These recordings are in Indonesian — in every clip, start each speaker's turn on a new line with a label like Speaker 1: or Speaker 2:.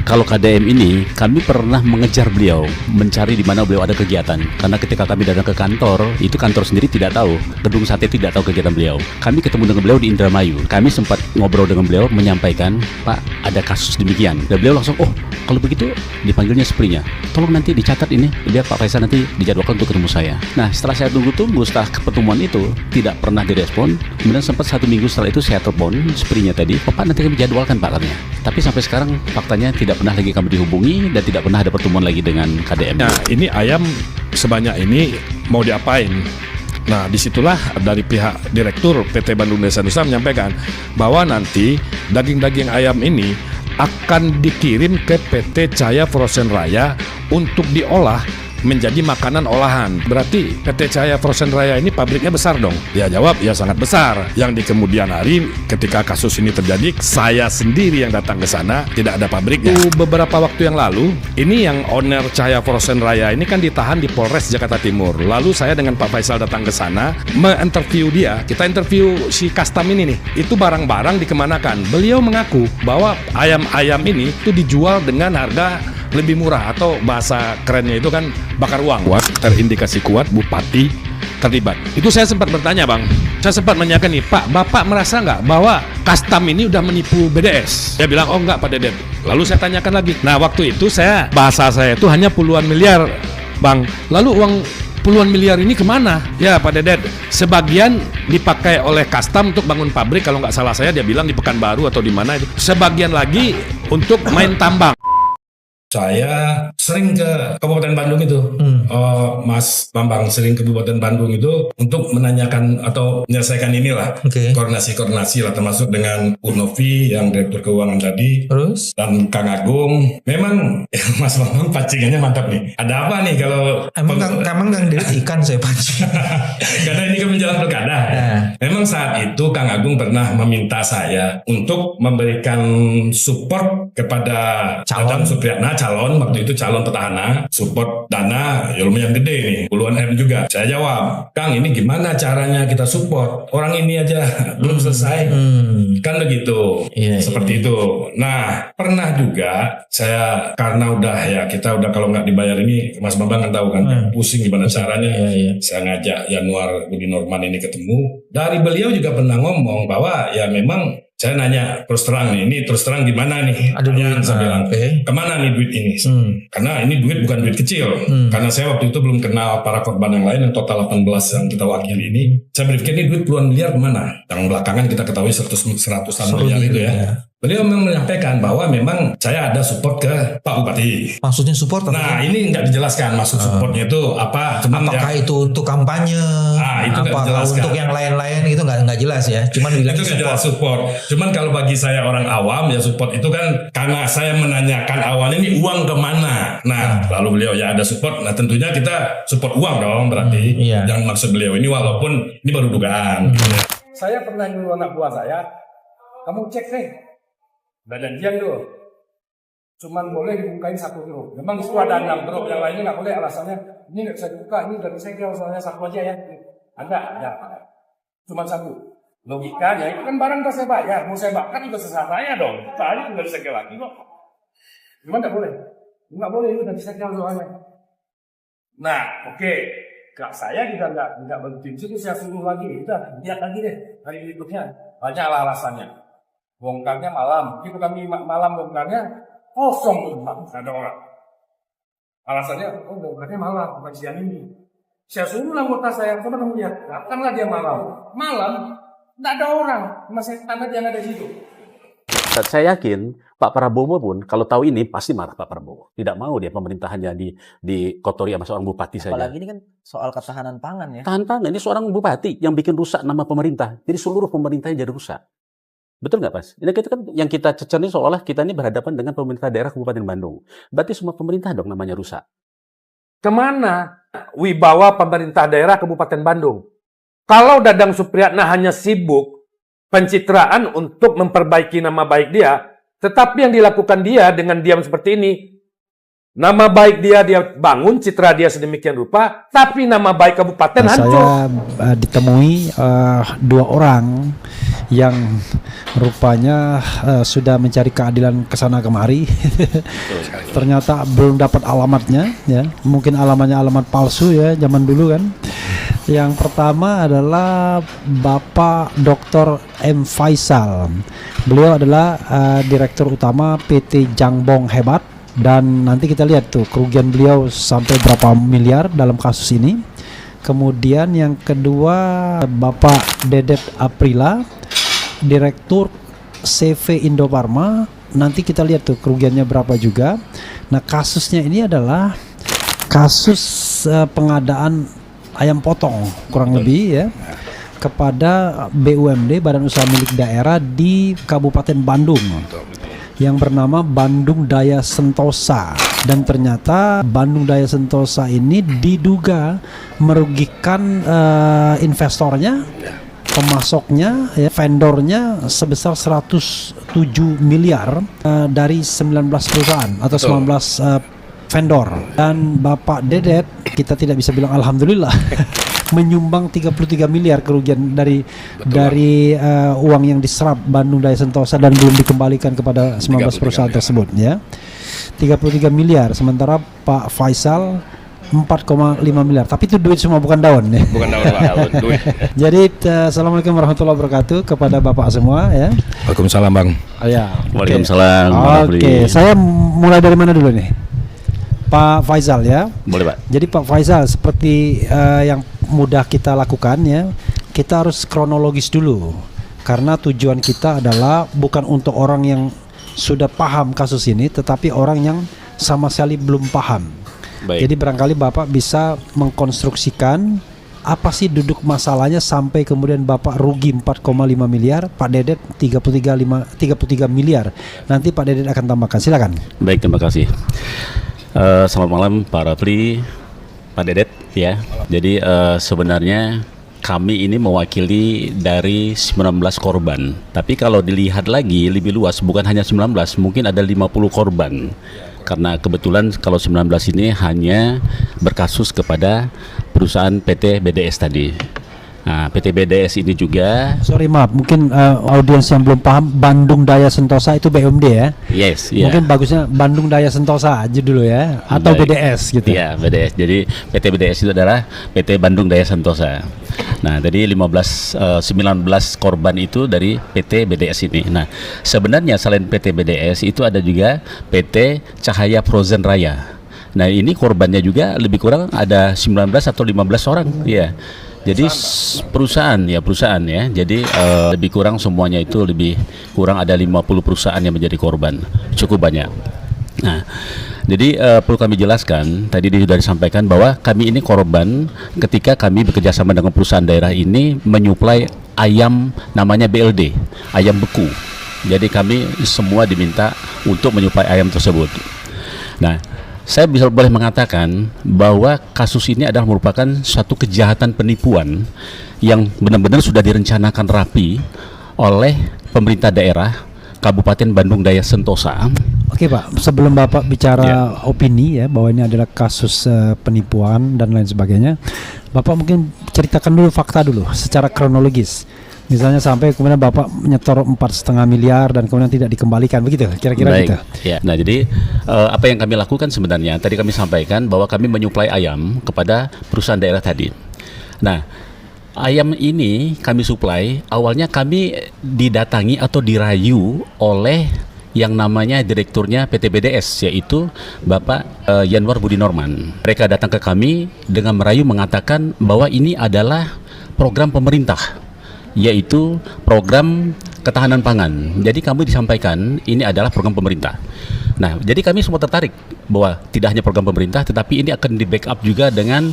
Speaker 1: Kalau KDM ini, kami pernah mengejar beliau, mencari di mana beliau ada kegiatan. Karena ketika kami datang ke kantor, itu kantor sendiri tidak tahu, gedung sate tidak tahu kegiatan beliau. Kami ketemu dengan beliau di Indramayu. Kami sempat ngobrol dengan beliau, menyampaikan, Pak, ada kasus demikian. Dan beliau langsung, oh, kalau begitu dipanggilnya seprinya. Tolong nanti dicatat ini, biar Pak Faisal nanti dijadwalkan untuk ketemu saya. Nah, setelah saya tunggu-tunggu, setelah pertemuan itu tidak pernah direspon. Kemudian sempat 1 minggu setelah itu saya telepon seprinya tadi, Pak, nanti kami jadwalkan Pak, katanya. Tapi sampai sekarang faktanya tidak pernah lagi kami dihubungi dan tidak pernah ada pertemuan lagi dengan KDM.
Speaker 2: Nah, ini ayam sebanyak ini mau diapain? Nah, disitulah dari pihak Direktur PT Bandung Desa Nusa menyampaikan bahwa nanti daging-daging ayam ini akan dikirim ke PT Cahaya Frozen Raya untuk diolah menjadi makanan olahan. Berarti PT Cahaya Frozen Raya ini pabriknya besar dong? Dia jawab, ya sangat besar. Yang di kemudian hari ketika kasus ini terjadi, saya sendiri yang datang ke sana, tidak ada pabriknya. Beberapa waktu yang lalu, ini yang owner Cahaya Frozen Raya ini kan ditahan di Polres Jakarta Timur. Lalu saya dengan Pak Faisal datang ke sana, menginterview dia. Kita interview si custom ini nih, itu barang-barang dikemanakan. Beliau mengaku bahwa ayam-ayam ini itu dijual dengan harga lebih murah, atau bahasa kerennya itu kan bakar uang. Kuat, terindikasi kuat Bupati terlibat. Itu saya sempat bertanya, Bang. Saya sempat menanyakan nih, Pak, Bapak merasa nggak bahwa custom ini udah menipu BDS? Dia bilang, oh enggak Pak Dedet. Lalu saya tanyakan lagi. Nah, waktu itu bahasa saya itu hanya puluhan miliar, Bang. Lalu uang puluhan miliar ini kemana? Ya Pak Dedet, sebagian dipakai oleh custom untuk bangun pabrik, kalau nggak salah saya dia bilang di Pekanbaru atau di mana itu. Sebagian lagi untuk main tambang.
Speaker 3: Saya sering ke Kabupaten Bandung itu, Mas Bambang sering ke Kabupaten Bandung itu untuk menanyakan atau menyelesaikan inilah, koordinasi lah, termasuk dengan Bu Novi yang Direktur Keuangan tadi,
Speaker 4: terus
Speaker 3: dan Kang Agung. Memang Mas Bambang pancingannya mantap nih. Ada apa nih kalau
Speaker 4: emang Kang Dedet ikan saya pancing.
Speaker 3: karena ini kan menjelang pilkada. Memang saat itu Kang Agung pernah meminta saya untuk memberikan support kepada Dadang Supriyatna, calon waktu itu calon petahana, support dana ya lumayan gede nih, puluhan M juga. Saya jawab, Kang, ini gimana caranya kita support? Orang ini aja belum selesai. Kan begitu. Seperti itu. Nah, pernah juga saya karena udah ya kita udah kalau nggak dibayar ini, Mas Bambang kan tahu kan, pusing gimana caranya. Saya ngajak Yanuar Budi Norman ini ketemu. Dari beliau juga pernah ngomong bahwa ya memang saya nanya terus terang nih, ini terus terang gimana nih?
Speaker 4: Ada duit,
Speaker 3: saya bilang, kemana nih duit ini? Karena ini duit bukan duit kecil. Karena saya waktu itu belum kenal para korban yang lain, yang total 18 yang kita wakili ini. Saya berpikir ini duit puluhan miliar kemana? Yang belakangan kita ketahui 100-an miliar itu ya. Beliau memang menyampaikan bahwa memang saya ada support ke Pak Bupati.
Speaker 4: Maksudnya support apa?
Speaker 3: Nah, ini nggak dijelaskan maksud supportnya itu apa.
Speaker 4: Apakah itu untuk kampanye?
Speaker 3: Itu nggak dijelaskan.
Speaker 4: Untuk yang lain-lain itu nggak jelas ya. Cuman bilang
Speaker 3: itu nggak jelas support. Cuman kalau bagi saya orang awam ya support itu kan karena saya menanyakan awalnya ini uang kemana. Nah, lalu beliau ya ada support. Nah, tentunya kita support uang dong berarti. Yang maksud beliau ini walaupun ini baru dugaan.
Speaker 5: Saya pernah nyuruh anak buah saya, kamu cek deh. Udah janjian tuh, cuman boleh dibukain 1 grup. Memang itu ada 6 grup, yang lainnya nggak boleh. Alasannya ini nggak bisa dibuka, ini udah disegel soalnya 1 aja ya. Ada, cuman 1. Logikanya itu kan barang saya bayar, mau saya bakar juga sesat saya dong. Soalnya tinggal disegel lagi kok. Cuman nggak boleh, ini udah disegel soalnya. Nah, oke. Kak saya juga nggak berpikir itu saya suruh lagi, udah lihat lagi deh hari berikutnya. Banyaklah alasannya. Bongkarnya malam, begitu kami malam bongkarnya kosong tuh, nggak ada orang. Alasannya, bongkarnya malam, bukan siang ini. Saya suruh anggota saya, coba kamu lihat, datanglah dia malam, nggak ada orang, masih tanah yang ada di situ.
Speaker 1: Saya yakin Pak Prabowo pun kalau tahu ini pasti marah Pak Prabowo. Tidak mau dia pemerintahannya dikotori sama seorang bupati saja.
Speaker 6: Apalagi ini kan soal ketahanan pangan ya.
Speaker 1: Tahan pangan, ini seorang bupati yang bikin rusak nama pemerintah. Jadi seluruh pemerintahnya jadi rusak. Betul nggak, Mas? Ini kita kan yang kita cecer ini seolah kita ini berhadapan dengan pemerintah daerah Kabupaten Bandung. Berarti semua pemerintah dong namanya rusak.
Speaker 5: Kemana wibawa pemerintah daerah Kabupaten Bandung? Kalau Dadang Supriyatna hanya sibuk pencitraan untuk memperbaiki nama baik dia, tetapi yang dilakukan dia dengan diam seperti ini,
Speaker 7: Nama baik dia bangun, citra dia sedemikian rupa, tapi nama baik kabupaten hancur.
Speaker 8: Saya ditemui 2 orang yang rupanya sudah mencari keadilan kesana kemari. Ternyata belum dapat alamatnya, ya. Mungkin alamatnya alamat palsu ya, zaman dulu kan. Yang pertama adalah Bapak Dr. M. Faisal. Beliau adalah Direktur Utama PT Jangbong Hebat. Dan nanti kita lihat tuh kerugian beliau sampai berapa miliar dalam kasus ini. Kemudian yang kedua Bapak Dedet Aprila, Direktur CV Indofarma. Nanti kita lihat tuh kerugiannya berapa juga. Nah, kasusnya ini adalah kasus pengadaan ayam potong kurang lebih ya kepada BUMD, Badan Usaha Milik Daerah di Kabupaten Bandung yang bernama Bandung Daya Sentosa. Dan ternyata Bandung Daya Sentosa ini diduga merugikan investornya, pemasoknya, ya, vendornya sebesar 107 miliar dari 19 perusahaan atau 19 vendor. Dan Bapak Dedet, kita tidak bisa bilang alhamdulillah, menyumbang 33 miliar kerugian dari uang yang diserap Bandung Daya Sentosa dan belum dikembalikan kepada 19 perusahaan tersebut ya. 33 miliar, sementara Pak Faisal 4,5 miliar. Tapi itu duit semua, bukan daun ya.
Speaker 2: Bukan daun Pak, duit.
Speaker 8: Jadi assalamualaikum warahmatullahi wabarakatuh kepada Bapak semua ya.
Speaker 2: Waalaikumsalam Bang.
Speaker 8: Ya.
Speaker 1: Waalaikumsalam.
Speaker 8: Oke, saya mulai dari mana dulu nih? Pak Faisal ya.
Speaker 1: Boleh, Pak.
Speaker 8: Jadi Pak Faisal, seperti yang mudah kita lakukan ya, kita harus kronologis dulu. Karena tujuan kita adalah bukan untuk orang yang sudah paham kasus ini, tetapi orang yang sama sekali belum paham.
Speaker 1: Baik.
Speaker 8: Jadi barangkali Bapak bisa mengkonstruksikan apa sih duduk masalahnya sampai kemudian Bapak rugi 4,5 miliar, Pak Dedet 33 miliar. Nanti Pak Dedet akan tambahkan, silakan.
Speaker 1: Baik, terima kasih. Selamat malam Pak Rafli, Pak Dedet ya. Jadi sebenarnya kami ini mewakili dari 19 korban. Tapi kalau dilihat lagi lebih luas, bukan hanya 19, mungkin ada 50 korban. Karena kebetulan kalau 19 ini hanya berkasus kepada perusahaan PT BDS tadi. Nah, PT BDS ini juga.
Speaker 8: Sorry maaf, mungkin audiens yang belum paham, Bandung Daya Sentosa itu BUMD ya.
Speaker 1: Yes, iya.
Speaker 8: Mungkin bagusnya Bandung Daya Sentosa aja dulu ya, atau
Speaker 1: Baik.
Speaker 8: BDS gitu.
Speaker 1: Iya, BDS. Jadi PT BDS itu adalah PT Bandung Daya Sentosa. Nah, tadi 19 korban itu dari PT BDS ini. Nah, sebenarnya selain PT BDS itu ada juga PT Cahaya Frozen Raya. Nah, ini korbannya juga lebih kurang ada 19 atau 15 orang, ya. Jadi perusahaan ya. Jadi lebih kurang semuanya itu lebih kurang ada 50 perusahaan yang menjadi korban. Cukup banyak. Nah, jadi perlu kami jelaskan, tadi sudah disampaikan bahwa kami ini korban ketika kami bekerja sama dengan perusahaan daerah ini menyuplai ayam namanya BLD, ayam beku. Jadi kami semua diminta untuk menyuplai ayam tersebut. Nah, saya boleh mengatakan bahwa kasus ini adalah merupakan suatu kejahatan penipuan yang benar-benar sudah direncanakan rapi oleh pemerintah daerah Kabupaten Bandung Daya Sentosa.
Speaker 8: Oke Pak, sebelum Bapak bicara opini ya bahwa ini adalah kasus penipuan dan lain sebagainya, Bapak mungkin ceritakan dulu fakta dulu secara kronologis. Misalnya sampai kemudian Bapak nyetor 4,5 miliar dan kemudian tidak dikembalikan, begitu kira-kira gitu.
Speaker 1: Ya. Nah, jadi apa yang kami lakukan sebenarnya tadi kami sampaikan bahwa kami menyuplai ayam kepada perusahaan daerah tadi. Nah, ayam ini kami suplai, awalnya kami didatangi atau dirayu oleh yang namanya direkturnya PT BDS, yaitu Bapak Yanwar Budi Norman. Mereka datang ke kami dengan merayu mengatakan bahwa ini adalah program pemerintah, yaitu program ketahanan pangan. Jadi kami disampaikan ini adalah program pemerintah. Nah, jadi kami semua tertarik bahwa tidak hanya program pemerintah, tetapi ini akan di backup juga dengan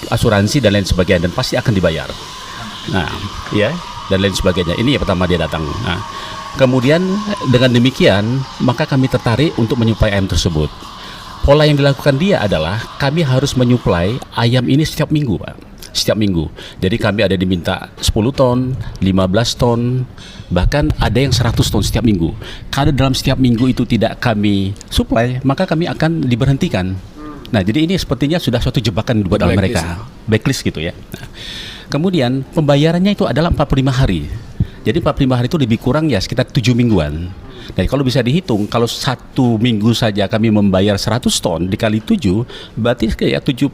Speaker 1: asuransi dan lain sebagainya, dan pasti akan dibayar. Nah, ya, dan lain sebagainya. Ini yang pertama dia datang. Nah, kemudian dengan demikian maka kami tertarik untuk menyuplai ayam tersebut. Pola yang dilakukan dia adalah kami harus menyuplai ayam ini setiap minggu, Pak. setiap minggu. Jadi kami ada diminta 10 ton, 15 ton, bahkan ada yang 100 ton setiap minggu. Kalau dalam setiap minggu itu tidak kami supply, maka kami akan diberhentikan. Nah, jadi ini sepertinya sudah suatu jebakan buat mereka. Blacklist gitu ya. Nah, kemudian pembayarannya itu adalah 45 hari. Jadi 45 hari itu lebih kurang ya sekitar 7 mingguan. Dan kalau bisa dihitung, kalau 1 minggu saja kami membayar 100 ton dikali 7, berarti kayak 70.000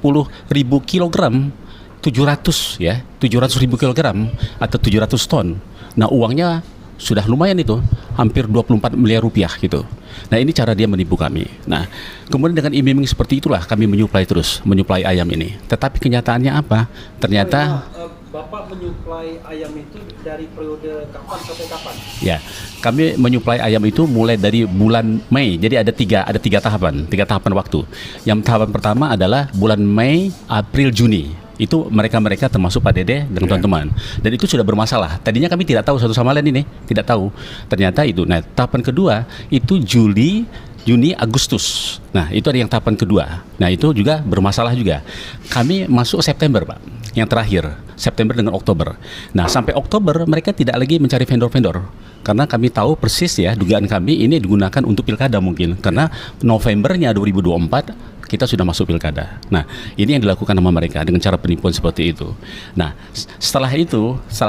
Speaker 1: kilogram, 700 ya, 700.000 kilogram atau 700 ton. Nah, uangnya sudah lumayan itu, hampir 24 miliar rupiah gitu. Nah, ini cara dia menipu kami. Nah, kemudian dengan iming-iming seperti itulah kami menyuplai ayam ini. Tetapi kenyataannya apa? Ternyata
Speaker 8: Bapak menyuplai ayam itu dari periode kapan sampai kapan?
Speaker 1: ya, kami menyuplai ayam itu mulai dari bulan Mei. Jadi ada tiga tahapan waktu. Yang tahapan pertama adalah bulan Mei, April, Juni. Itu mereka termasuk Pak Dede dan teman-teman. Dan itu sudah bermasalah. Tadinya kami tidak tahu satu sama lain ini, tidak tahu. Ternyata itu. Nah, tahapan kedua itu Juli, Juni, Agustus. Nah, itu ada yang tahapan kedua. Nah, itu juga bermasalah juga. Kami masuk September, Pak. Yang terakhir, September dengan Oktober. Nah, sampai Oktober mereka tidak lagi mencari vendor-vendor. Karena kami tahu persis ya, dugaan kami ini digunakan untuk pilkada mungkin. Karena Novembernya 2024 kita sudah masuk pilkada. Nah, ini yang dilakukan sama mereka dengan cara penipuan seperti itu. Nah, setelah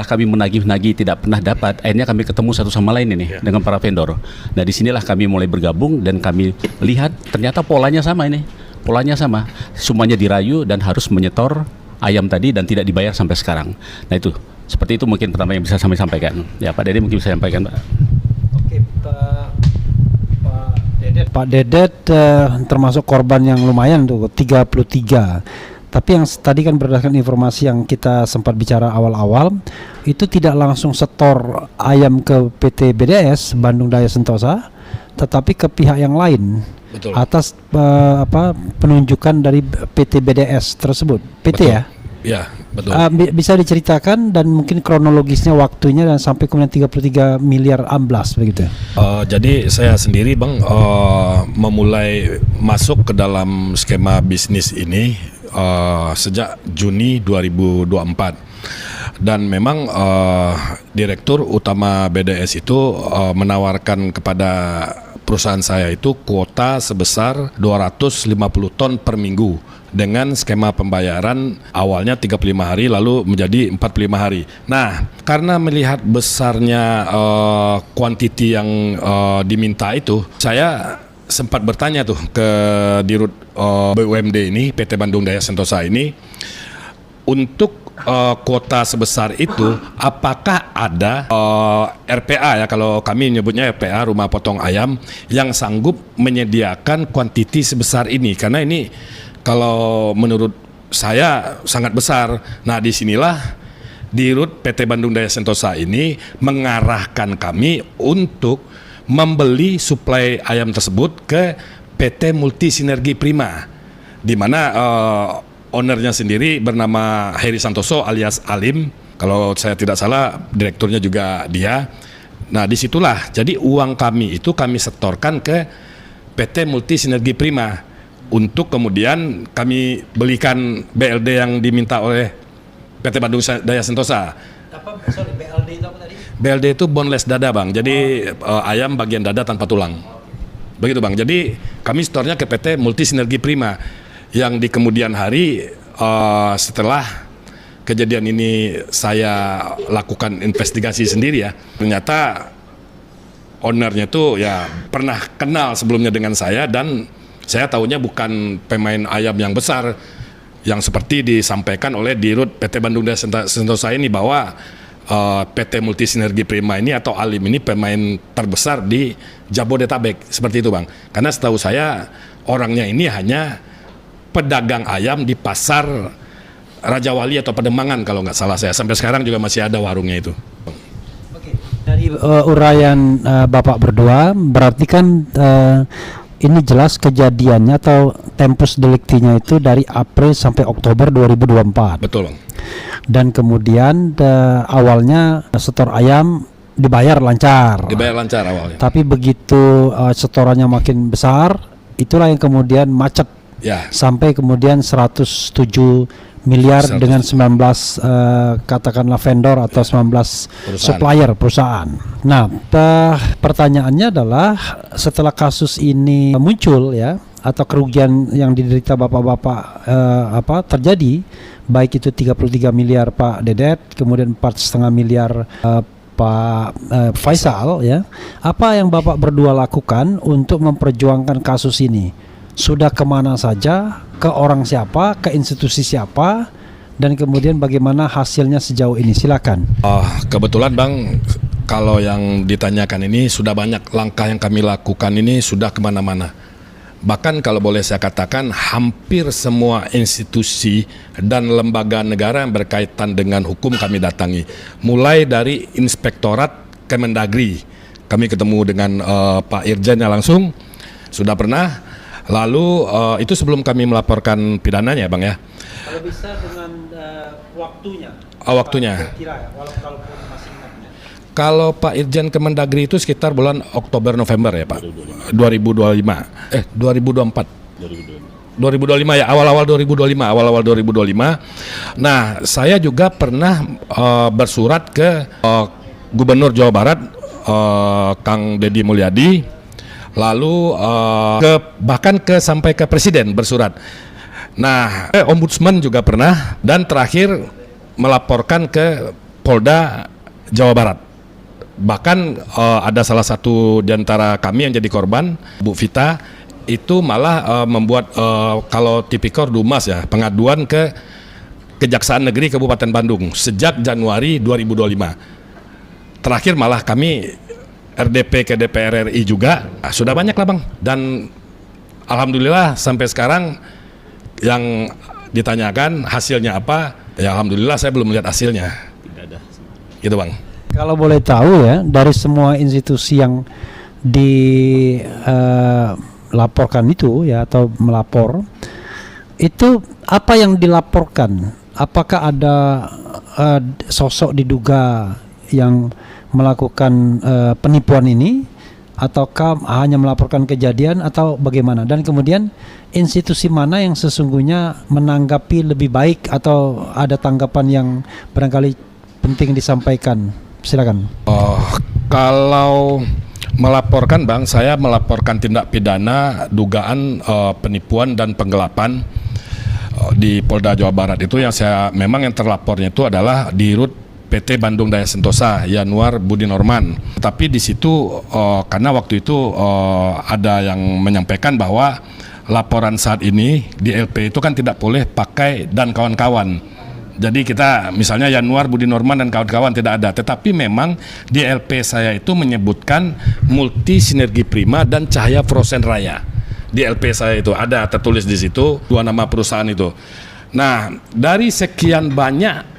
Speaker 1: kami menagih-nagih tidak pernah dapat, akhirnya kami ketemu satu sama lain ini dengan para vendor. Nah, disinilah kami mulai bergabung dan kami lihat ternyata polanya sama ini. Polanya sama. Semuanya dirayu dan harus menyetor ayam tadi dan tidak dibayar sampai sekarang. Nah, itu seperti itu mungkin pertama yang bisa kami sampaikan. Ya, Pak Dede mungkin bisa sampaikan, Pak.
Speaker 8: Oke, Pak Dedet termasuk korban yang lumayan tuh 33. Tapi yang tadi kan berdasarkan informasi yang kita sempat bicara awal-awal, itu tidak langsung setor ayam ke PT BDS Bandung Daya Sentosa, tetapi ke pihak yang lain.
Speaker 2: Betul.
Speaker 8: Atas penunjukan dari PT BDS tersebut. PT
Speaker 2: Betul.
Speaker 8: ya?
Speaker 2: Ya, betul.
Speaker 8: Bisa diceritakan dan mungkin kronologisnya waktunya dan sampai kemudian 33 miliar amblas begitu.
Speaker 2: Jadi saya sendiri Bang memulai masuk ke dalam skema bisnis ini sejak Juni 2024. Dan memang Direktur Utama BDS itu menawarkan kepada perusahaan saya itu kuota sebesar 250 ton per minggu dengan skema pembayaran awalnya 35 hari lalu menjadi 45 hari. Nah, karena melihat besarnya kuantiti yang diminta itu, saya sempat bertanya tuh ke Dirut BUMD ini, PT Bandung Daya Sentosa ini, untuk kuota sebesar itu apakah ada RPA ya, kalau kami menyebutnya RPA, rumah potong ayam, yang sanggup menyediakan kuantiti sebesar ini, karena ini kalau menurut saya sangat besar. Nah, disinilah Dirut PT Bandung Daya Sentosa ini mengarahkan kami untuk membeli suplai ayam tersebut ke PT Multi Sinergi Prima, di mana ownernya sendiri bernama Heri Santoso alias Alim. Kalau saya tidak salah, direkturnya juga dia. Nah, disitulah jadi uang kami itu kami setorkan ke PT Multi Sinergi Prima untuk kemudian kami belikan BLD yang diminta oleh PT Bandung Daya Sentosa.
Speaker 8: BLD itu apa tadi?
Speaker 2: BLD itu boneless dada, Bang. Jadi ayam bagian dada tanpa tulang. Begitu, Bang. Jadi kami setornya ke PT Multi Sinergi Prima, yang di kemudian hari setelah kejadian ini saya lakukan investigasi sendiri ya. Ternyata ownernya itu ya pernah kenal sebelumnya dengan saya, dan saya tahunya bukan pemain ayam yang besar yang seperti disampaikan oleh Dirut PT Bandung Daya Sentosa ini, bahwa PT Multi Sinergi Prima ini atau Alim ini pemain terbesar di Jabodetabek, seperti itu, Bang. Karena setahu saya orangnya ini hanya pedagang ayam di pasar Raja Wali atau Pademangan kalau nggak salah saya. Sampai sekarang juga masih ada warungnya itu.
Speaker 8: Oke. Dari uraian Bapak berdua, berarti kan ini jelas kejadiannya atau tempus deliktinya itu dari April sampai Oktober 2024.
Speaker 2: Betul, Bang.
Speaker 8: Dan kemudian awalnya setor ayam dibayar lancar.
Speaker 2: Dibayar lancar awalnya.
Speaker 8: Tapi begitu setorannya makin besar, itulah yang kemudian macet.
Speaker 2: Ya.
Speaker 8: Sampai kemudian 107 miliar dengan 19 katakanlah vendor atau 19 supplier perusahaan. Nah, pertanyaannya adalah setelah kasus ini muncul ya, atau kerugian yang diderita bapak-bapak terjadi, baik itu 33 miliar Pak Dedet, kemudian 4,5 miliar Pak Faisal ya. Apa yang Bapak berdua lakukan untuk memperjuangkan kasus ini? Sudah kemana saja, ke orang siapa, ke institusi siapa, dan kemudian bagaimana hasilnya sejauh ini? Silakan.
Speaker 2: Kebetulan Bang, kalau yang ditanyakan ini sudah banyak langkah yang kami lakukan, ini sudah kemana-mana. Bahkan kalau boleh saya katakan hampir semua institusi dan lembaga negara yang berkaitan dengan hukum kami datangi. Mulai dari Inspektorat Kemendagri, kami ketemu dengan Pak Irjennya langsung, sudah pernah. Lalu itu sebelum kami melaporkan pidananya Bang ya.
Speaker 8: Kalau bisa dengan waktunya.
Speaker 2: Waktunya. Kalau Pak Irjen Kemendagri itu sekitar bulan Oktober November ya Pak. 2024. 2025 ya, awal-awal 2025. Nah, saya juga pernah bersurat ke Gubernur Jawa Barat Kang Deddy Mulyadi. Lalu bahkan sampai ke Presiden bersurat. Nah, Ombudsman juga pernah, dan terakhir melaporkan ke Polda Jawa Barat. Bahkan ada salah satu di antara kami yang jadi korban, Bu Vita, itu malah membuat kalau tipikor Dumas ya, pengaduan ke Kejaksaan Negeri Kabupaten Bandung sejak Januari 2025. Terakhir malah kami RDP ke DPR RI juga. Sudah banyak lah Bang, dan alhamdulillah sampai sekarang yang ditanyakan hasilnya apa, ya alhamdulillah saya belum melihat hasilnya.
Speaker 1: Tidak ada.
Speaker 2: Gitu Bang.
Speaker 8: Kalau boleh tahu ya, dari semua institusi yang dilaporkan itu ya, atau melapor, itu apa yang dilaporkan? Apakah ada sosok diduga yang melakukan penipuan ini, ataukah hanya melaporkan kejadian, atau bagaimana? Dan kemudian institusi mana yang sesungguhnya menanggapi lebih baik, atau ada tanggapan yang barangkali penting disampaikan? Silakan.
Speaker 2: Kalau melaporkan Bang, saya melaporkan tindak pidana dugaan penipuan dan penggelapan di Polda Jawa Barat. Itu yang memang yang terlapornya itu adalah Dirut PT Bandung Daya Sentosa, Yanuar Budi Norman. Tapi di situ karena waktu itu ada yang menyampaikan bahwa laporan saat ini di LP itu kan tidak boleh pakai dan kawan-kawan. Jadi kita misalnya Yanuar Budi Norman dan kawan-kawan tidak ada. Tetapi memang di LP saya itu menyebutkan Multi Sinergi Prima dan Cahaya Frozen Raya. Di LP saya itu ada tertulis di situ 2 nama perusahaan itu. Nah, dari sekian banyak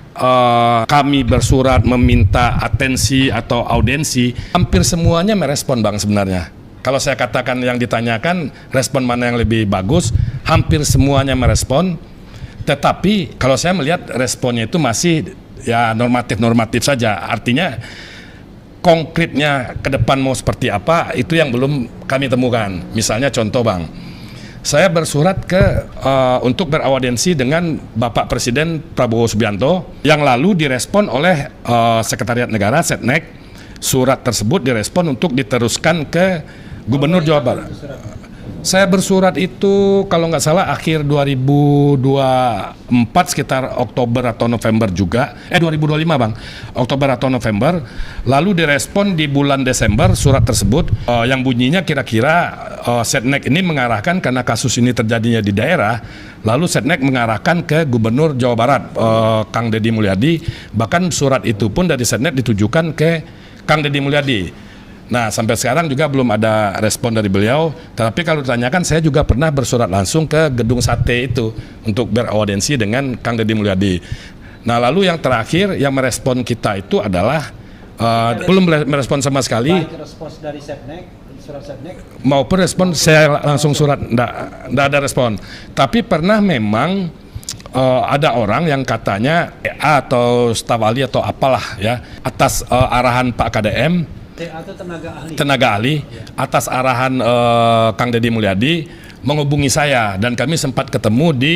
Speaker 2: kami bersurat meminta atensi atau audiensi, hampir semuanya merespon Bang sebenarnya. Kalau saya katakan yang ditanyakan respon mana yang lebih bagus, hampir semuanya merespon. Tetapi kalau saya melihat responnya itu masih ya normatif-normatif saja. Artinya konkretnya ke depan mau seperti apa, itu yang belum kami temukan. Misalnya contoh Bang, saya bersurat untuk beraudiensi dengan Bapak Presiden Prabowo Subianto, yang lalu direspon oleh Sekretariat Negara Setnek. Surat tersebut direspon untuk diteruskan ke Gubernur Jawa Barat. Saya bersurat itu kalau nggak salah akhir 2024, sekitar Oktober atau November juga. 2025 Bang, Oktober atau November. Lalu direspon di bulan Desember surat tersebut yang bunyinya kira-kira Setnek ini mengarahkan, karena kasus ini terjadinya di daerah, lalu Setnek mengarahkan ke Gubernur Jawa Barat Kang Deddy Mulyadi. Bahkan surat itu pun dari Setnek ditujukan ke Kang Deddy Mulyadi. Nah, sampai sekarang juga belum ada respon dari beliau. Tapi kalau ditanyakan, saya juga pernah bersurat langsung ke Gedung Sate itu untuk beraudiensi dengan Kang Deddy Mulyadi. Nah, lalu yang terakhir yang merespon kita itu adalah belum merespon sama sekali.
Speaker 8: Baik respons dari Setnek, surat Setnek,
Speaker 2: maupun respon saya langsung surat, enggak ada respon. Tapi pernah memang ada orang yang katanya atau staf ahli atau apalah ya, atas arahan Pak KDM,
Speaker 8: atau tenaga ahli
Speaker 2: atas arahan Kang Deddy Mulyadi, menghubungi saya dan kami sempat ketemu di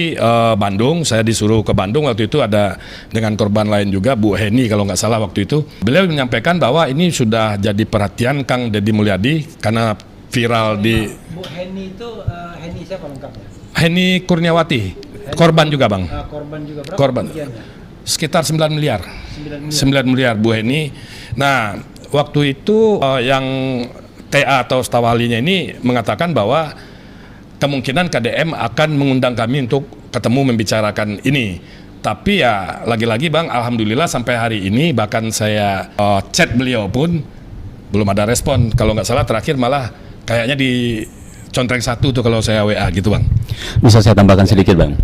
Speaker 2: Bandung. Saya disuruh ke Bandung waktu itu, ada dengan korban lain juga, Bu Heni kalau nggak salah waktu itu. Beliau menyampaikan bahwa ini sudah jadi perhatian Kang Deddy Mulyadi karena viral di.
Speaker 8: Bu Heni itu Heni siapa lengkapnya?
Speaker 2: Heni Kurniawati, korban juga Bang.
Speaker 8: Korban juga berapa?
Speaker 2: Korban. Sekitar 9 miliar. 9 miliar Bu Heni. Nah, waktu itu yang TA atau staf ahlinya ini mengatakan bahwa kemungkinan KDM akan mengundang kami untuk ketemu membicarakan ini. Tapi ya lagi-lagi Bang, alhamdulillah sampai hari ini bahkan saya chat beliau pun belum ada respon. Kalau nggak salah terakhir malah kayaknya di contreng 1 tuh kalau saya WA gitu Bang.
Speaker 1: Bisa saya tambahkan sedikit Bang.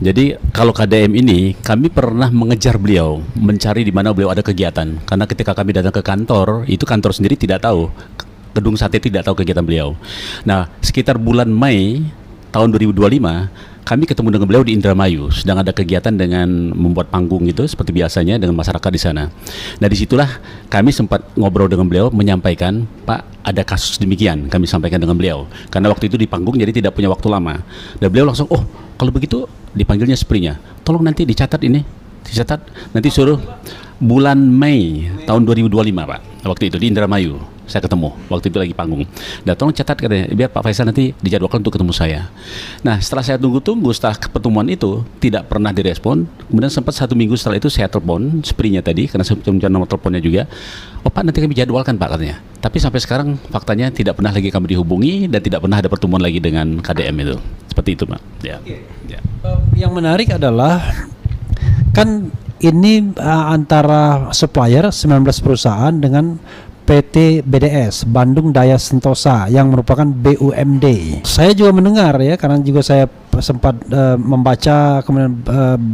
Speaker 1: Jadi kalau KDM ini kami pernah mengejar beliau, mencari di mana beliau ada kegiatan. Karena ketika kami datang ke kantor, itu kantor sendiri tidak tahu, gedung sate tidak tahu kegiatan beliau. Nah, sekitar bulan Mei tahun 2025, kami ketemu dengan beliau di Indramayu, sedang ada kegiatan dengan membuat panggung gitu seperti biasanya dengan masyarakat di sana. Nah, disitulah kami sempat ngobrol dengan beliau, menyampaikan, Pak, ada kasus demikian, kami sampaikan dengan beliau. Karena waktu itu di panggung jadi tidak punya waktu lama. Dan beliau langsung, oh kalau begitu dipanggilnya seprinya, tolong nanti dicatat ini, dicatat, nanti suruh bulan Mei tahun 2025 Pak, waktu itu di Indramayu. Saya ketemu, waktu itu lagi panggung. Dan tolong catat katanya, biar Pak Faisal nanti dijadwalkan untuk ketemu saya. Nah, setelah saya tunggu-tunggu, setelah pertemuan itu tidak pernah direspon. Kemudian sempat 1 minggu setelah itu saya telepon seprinya tadi, karena saya punya nomor teleponnya juga. Oh Pak, nanti kami jadwalkan Pak katanya. Tapi sampai sekarang faktanya tidak pernah lagi kami dihubungi dan tidak pernah ada pertemuan lagi dengan KDM itu. Seperti itu Pak. Ya. Ya.
Speaker 8: Yang menarik adalah kan ini antara supplier 19 perusahaan dengan PT BDS Bandung Daya Sentosa yang merupakan BUMD. Saya juga mendengar ya, karena juga saya sempat membaca, kemudian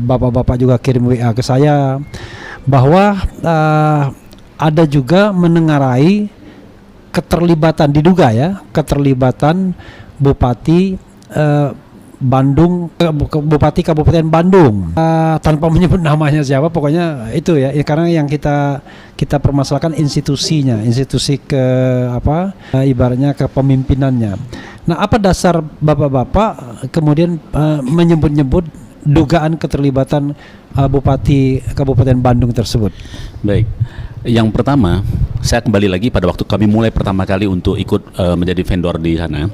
Speaker 8: bapak-bapak juga kirim WA ke saya bahwa ada juga menengarai keterlibatan, diduga ya, keterlibatan Bupati Bandung, Bupati Kabupaten Bandung, tanpa menyebut namanya siapa, pokoknya itu ya, karena yang kita permasalahkan institusinya, institusi ibaratnya kepemimpinannya. Nah, apa dasar bapak-bapak kemudian menyebut-nyebut dugaan keterlibatan Bupati Kabupaten Bandung tersebut?
Speaker 1: Baik. Yang pertama, saya kembali lagi pada waktu kami mulai pertama kali untuk ikut menjadi vendor di sana.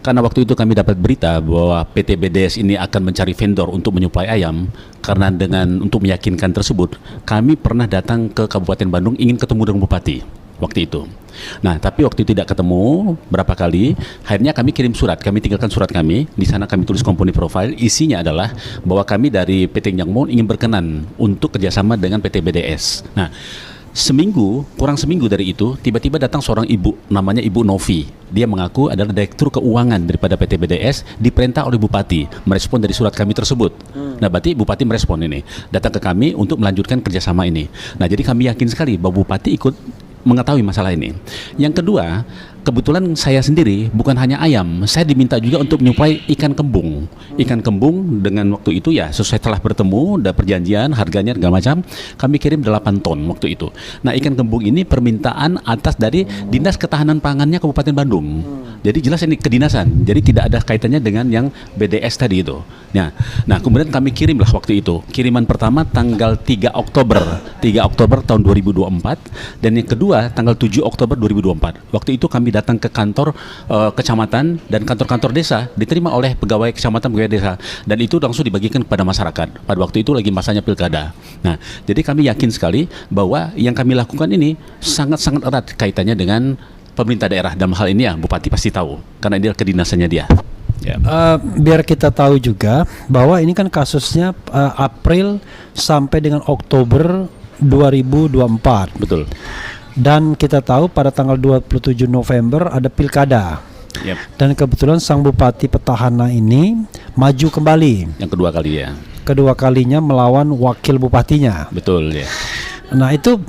Speaker 1: Karena waktu itu kami dapat berita bahwa PT BDS ini akan mencari vendor untuk menyuplai ayam. Karena untuk meyakinkan tersebut, kami pernah datang ke Kabupaten Bandung ingin ketemu dengan Bupati waktu itu. Nah, tapi waktu itu tidak ketemu berapa kali. Akhirnya kami kirim surat, kami tinggalkan surat kami. Di sana kami tulis company profile. Isinya adalah bahwa kami dari PT Nyangmo ingin berkenan untuk kerjasama dengan PT BDS. Nah, kurang seminggu dari itu, tiba-tiba datang seorang ibu, namanya Ibu Novi. Dia mengaku adalah direktur keuangan daripada PT BDS, diperintah oleh Bupati merespon dari surat kami tersebut. Nah, berarti Bupati merespon ini, datang ke kami untuk melanjutkan kerjasama ini. Nah, jadi kami yakin sekali bahwa Bupati ikut mengetahui masalah ini. Yang kedua, kebetulan saya sendiri bukan hanya ayam, saya diminta juga untuk menyuplai ikan kembung. Ikan kembung dengan waktu itu ya sesuai telah bertemu, ada perjanjian, harganya segala macam, kami kirim 8 ton waktu itu. Nah, ikan kembung ini permintaan atas dari Dinas Ketahanan Pangannya Kabupaten Bandung. Jadi jelas ini kedinasan, jadi tidak ada kaitannya dengan yang BDS tadi itu. Nah, kemudian kami kirimlah waktu itu. Kiriman pertama tanggal 3 Oktober tahun 2024 dan yang kedua tanggal 7 Oktober 2024. Waktu itu kami datang ke kantor kecamatan dan kantor-kantor desa, diterima oleh pegawai kecamatan, pegawai desa, dan itu langsung dibagikan kepada masyarakat. Pada waktu itu lagi masanya pilkada. Nah, jadi kami yakin sekali bahwa yang kami lakukan ini sangat-sangat erat kaitannya dengan pemerintah daerah. Dalam hal ini ya Bupati pasti tahu karena ini adalah kedinasannya dia. Ya.
Speaker 8: Biar kita tahu juga bahwa ini kan kasusnya April sampai dengan Oktober 2024.
Speaker 1: Betul.
Speaker 8: Dan kita tahu pada tanggal 27 November ada pilkada.
Speaker 1: Yep.
Speaker 8: Dan kebetulan sang Bupati petahana ini maju kembali.
Speaker 1: Yang kedua kali ya.
Speaker 8: Kedua kalinya melawan wakil bupatinya.
Speaker 1: Betul ya.
Speaker 8: Nah, itu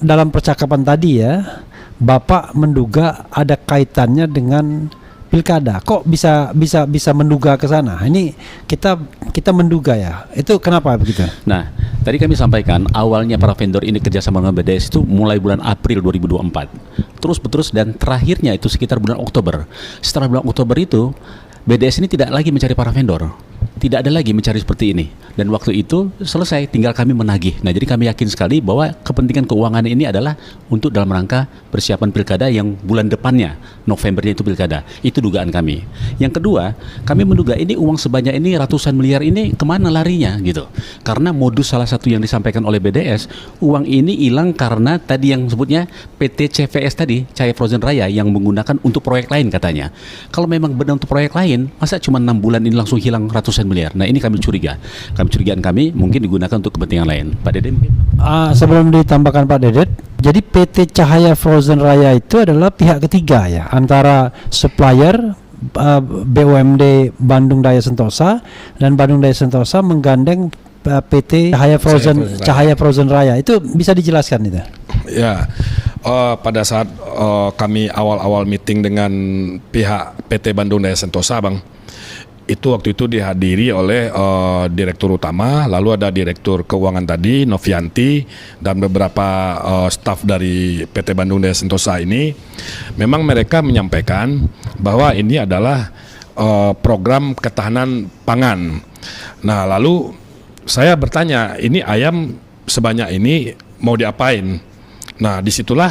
Speaker 8: dalam percakapan tadi ya, Bapak menduga ada kaitannya dengan pilkada. Kok bisa menduga ke sana? Ini kita menduga ya. Itu kenapa begitu?
Speaker 1: Nah, Tadi kami sampaikan awalnya para vendor ini kerjasama dengan BDS itu mulai bulan April 2024. Terus dan terakhirnya itu sekitar bulan Oktober. Setelah bulan Oktober itu BDS ini tidak lagi mencari para vendor. Tidak ada lagi mencari seperti ini. Dan waktu itu selesai, tinggal kami menagih. Nah, jadi kami yakin sekali bahwa kepentingan keuangan ini adalah untuk dalam rangka persiapan pilkada yang bulan depannya, Novembernya itu pilkada. Itu dugaan kami. Yang kedua, kami menduga ini uang sebanyak ini, ratusan miliar ini kemana larinya gitu. Karena modus salah satu yang disampaikan oleh BDS, uang ini hilang karena tadi yang sebutnya PT CVS tadi, Cahaya Frozen Raya, yang menggunakan untuk proyek lain katanya. Kalau memang benar untuk proyek lain, masa cuma 6 bulan ini langsung hilang ratusan miliar? Nah, ini kami curiga. Kecurigaan kami mungkin digunakan untuk kepentingan lain. Pak Dede mungkin?
Speaker 8: Sebelum ditambahkan Pak Dedet, jadi PT Cahaya Frozen Raya itu adalah pihak ketiga ya, antara supplier BUMD Bandung Daya Sentosa, dan Bandung Daya Sentosa menggandeng PT Cahaya Frozen Raya. Itu bisa dijelaskan itu?
Speaker 2: Ya, pada saat kami awal-awal meeting dengan pihak PT Bandung Daya Sentosa, Bang, itu waktu itu dihadiri oleh direktur utama, lalu ada direktur keuangan tadi, Novianti, dan beberapa staf dari PT Bandung Daya Sentosa ini. Memang mereka menyampaikan bahwa ini adalah program ketahanan pangan. Nah, lalu saya bertanya, ini ayam sebanyak ini mau diapain? Nah, disitulah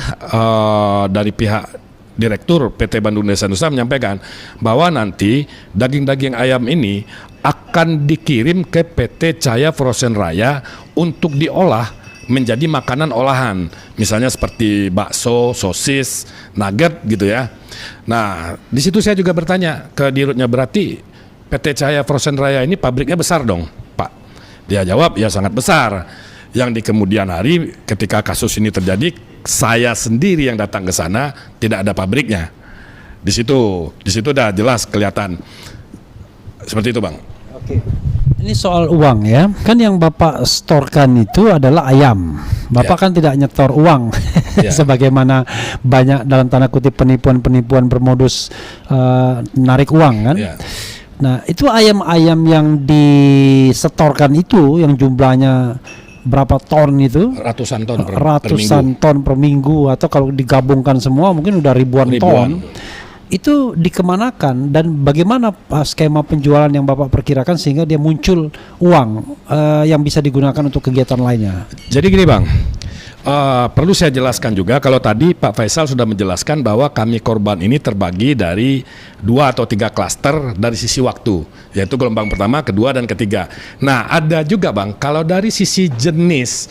Speaker 2: dari pihak Direktur PT Bandung Daya Sentosa menyampaikan bahwa nanti daging-daging ayam ini akan dikirim ke PT Cahaya Frozen Raya untuk diolah menjadi makanan olahan, misalnya seperti bakso, sosis, nugget gitu ya. Nah, di situ saya juga bertanya ke dirutnya, berarti PT Cahaya Frozen Raya ini pabriknya besar dong, Pak? Dia jawab, ya sangat besar. Yang di kemudian hari ketika kasus ini terjadi, saya sendiri yang datang ke sana, tidak ada pabriknya. Di situ udah jelas kelihatan. Seperti itu, Bang.
Speaker 8: Oke. Ini soal uang ya. Kan yang Bapak setorkan itu adalah ayam. Bapak kan tidak nyetor uang. Sebagaimana banyak dalam tanda kutip penipuan-penipuan bermodus narik uang kan. Nah, itu ayam-ayam yang disetorkan itu yang jumlahnya berapa ton itu?
Speaker 2: Ratusan ton
Speaker 8: per minggu, atau kalau digabungkan semua mungkin udah ribuan ton. Itu dikemanakan dan bagaimana skema penjualan yang Bapak perkirakan sehingga dia muncul uang yang bisa digunakan untuk kegiatan lainnya?
Speaker 2: Jadi gini, Bang, perlu saya jelaskan juga, kalau tadi Pak Faisal sudah menjelaskan bahwa kami korban ini terbagi dari 2 atau 3 klaster dari sisi waktu, yaitu gelombang pertama, kedua, dan ketiga. Nah, ada juga, Bang, kalau dari sisi jenis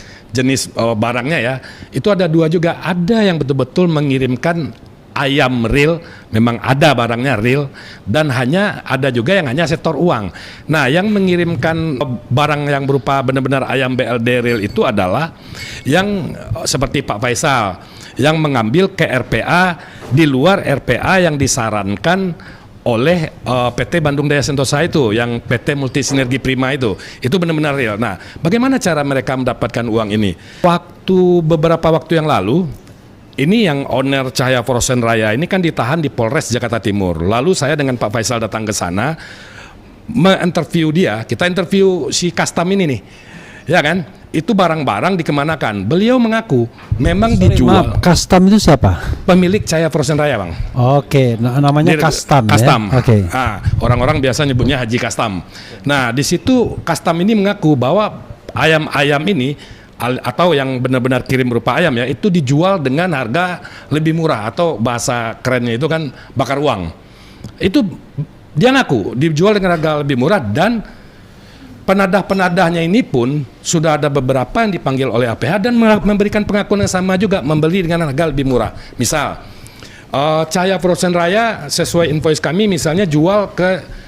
Speaker 2: barangnya ya, itu ada 2 juga. Ada yang betul-betul mengirimkan ayam real, memang ada barangnya real, dan ada juga yang hanya setor uang. Nah, yang mengirimkan barang yang berupa benar-benar ayam BLD real itu adalah yang seperti Pak Faisal, yang mengambil ke RPA di luar RPA yang disarankan oleh PT Bandung Daya Sentosa itu, yang PT Multisinergi Prima itu benar-benar real. Nah, bagaimana cara mereka mendapatkan uang ini? Beberapa waktu yang lalu, ini yang owner Cahaya Frozen Raya ini kan ditahan di Polres Jakarta Timur. Lalu saya dengan Pak Faisal datang ke sana, menginterview dia. Kita interview si custom ini nih, ya kan? Itu barang-barang dikemanakan. Beliau mengaku memang dijual.
Speaker 8: Custom itu siapa?
Speaker 2: Pemilik Cahaya Frozen Raya, Bang.
Speaker 8: Oke, namanya custom.
Speaker 2: Custom.
Speaker 8: Ya? Oke.
Speaker 2: Orang-orang biasa nyebutnya Haji Custom. Nah, di situ custom ini mengaku bahwa ayam-ayam ini atau yang benar-benar kirim berupa ayam ya, itu dijual dengan harga lebih murah, atau bahasa kerennya itu kan bakar uang. Itu dia ngaku dijual dengan harga lebih murah, dan penadah-penadahnya ini pun sudah ada beberapa yang dipanggil oleh APH dan memberikan pengakuan yang sama juga, membeli dengan harga lebih murah. Misal Cahaya Frozen Raya sesuai invoice kami misalnya jual ke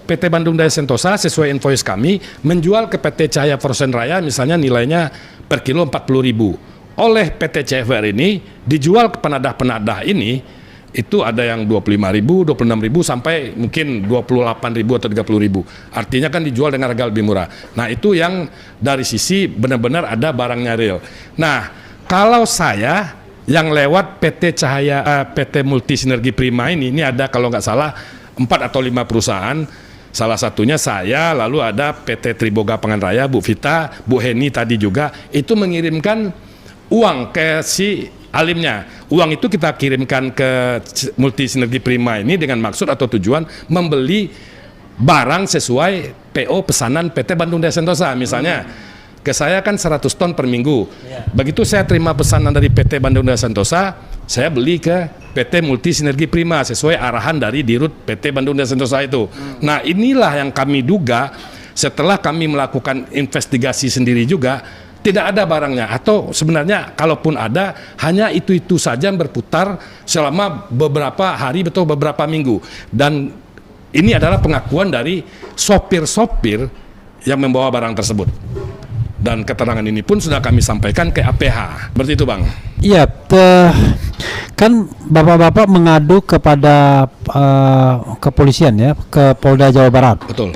Speaker 2: PT Bandung Daya Sentosa sesuai invoice kami menjual ke PT Cahaya Frozen Raya misalnya nilainya per kilo 40.000. Oleh PT CFR ini dijual ke penadah-penadah ini, itu ada yang 25.000, 26.000 sampai mungkin 28.000 atau 30.000. Artinya kan dijual dengan harga lebih murah. Nah, itu yang dari sisi benar-benar ada barangnya real. Nah, kalau saya yang lewat PT Multisinergi Prima ini ada kalau nggak salah 4 atau 5 perusahaan Salah satunya saya, lalu ada PT Triboga Pangan Raya, Bu Vita, Bu Heni tadi juga, itu mengirimkan uang ke si Alimnya. Uang itu kita kirimkan ke Multi Sinergi Prima ini dengan maksud atau tujuan membeli barang sesuai PO pesanan PT Bandung Daya Sentosa. Misalnya ke saya kan 100 ton per minggu. Begitu saya terima pesanan dari PT Bandung Daya Sentosa, saya beli ke PT Multi Sinergi Prima sesuai arahan dari Dirut PT Bandung Daya Sentosa itu. Nah, inilah yang kami duga setelah kami melakukan investigasi sendiri juga, tidak ada barangnya, atau sebenarnya kalaupun ada hanya itu saja yang berputar selama beberapa hari atau beberapa minggu. Dan ini adalah pengakuan dari sopir-sopir yang membawa barang tersebut. Dan keterangan ini pun sudah kami sampaikan ke APH. Seperti itu, Bang.
Speaker 8: Iya, kan bapak-bapak mengadu kepada kepolisian ya, ke Polda Jawa Barat.
Speaker 2: Betul.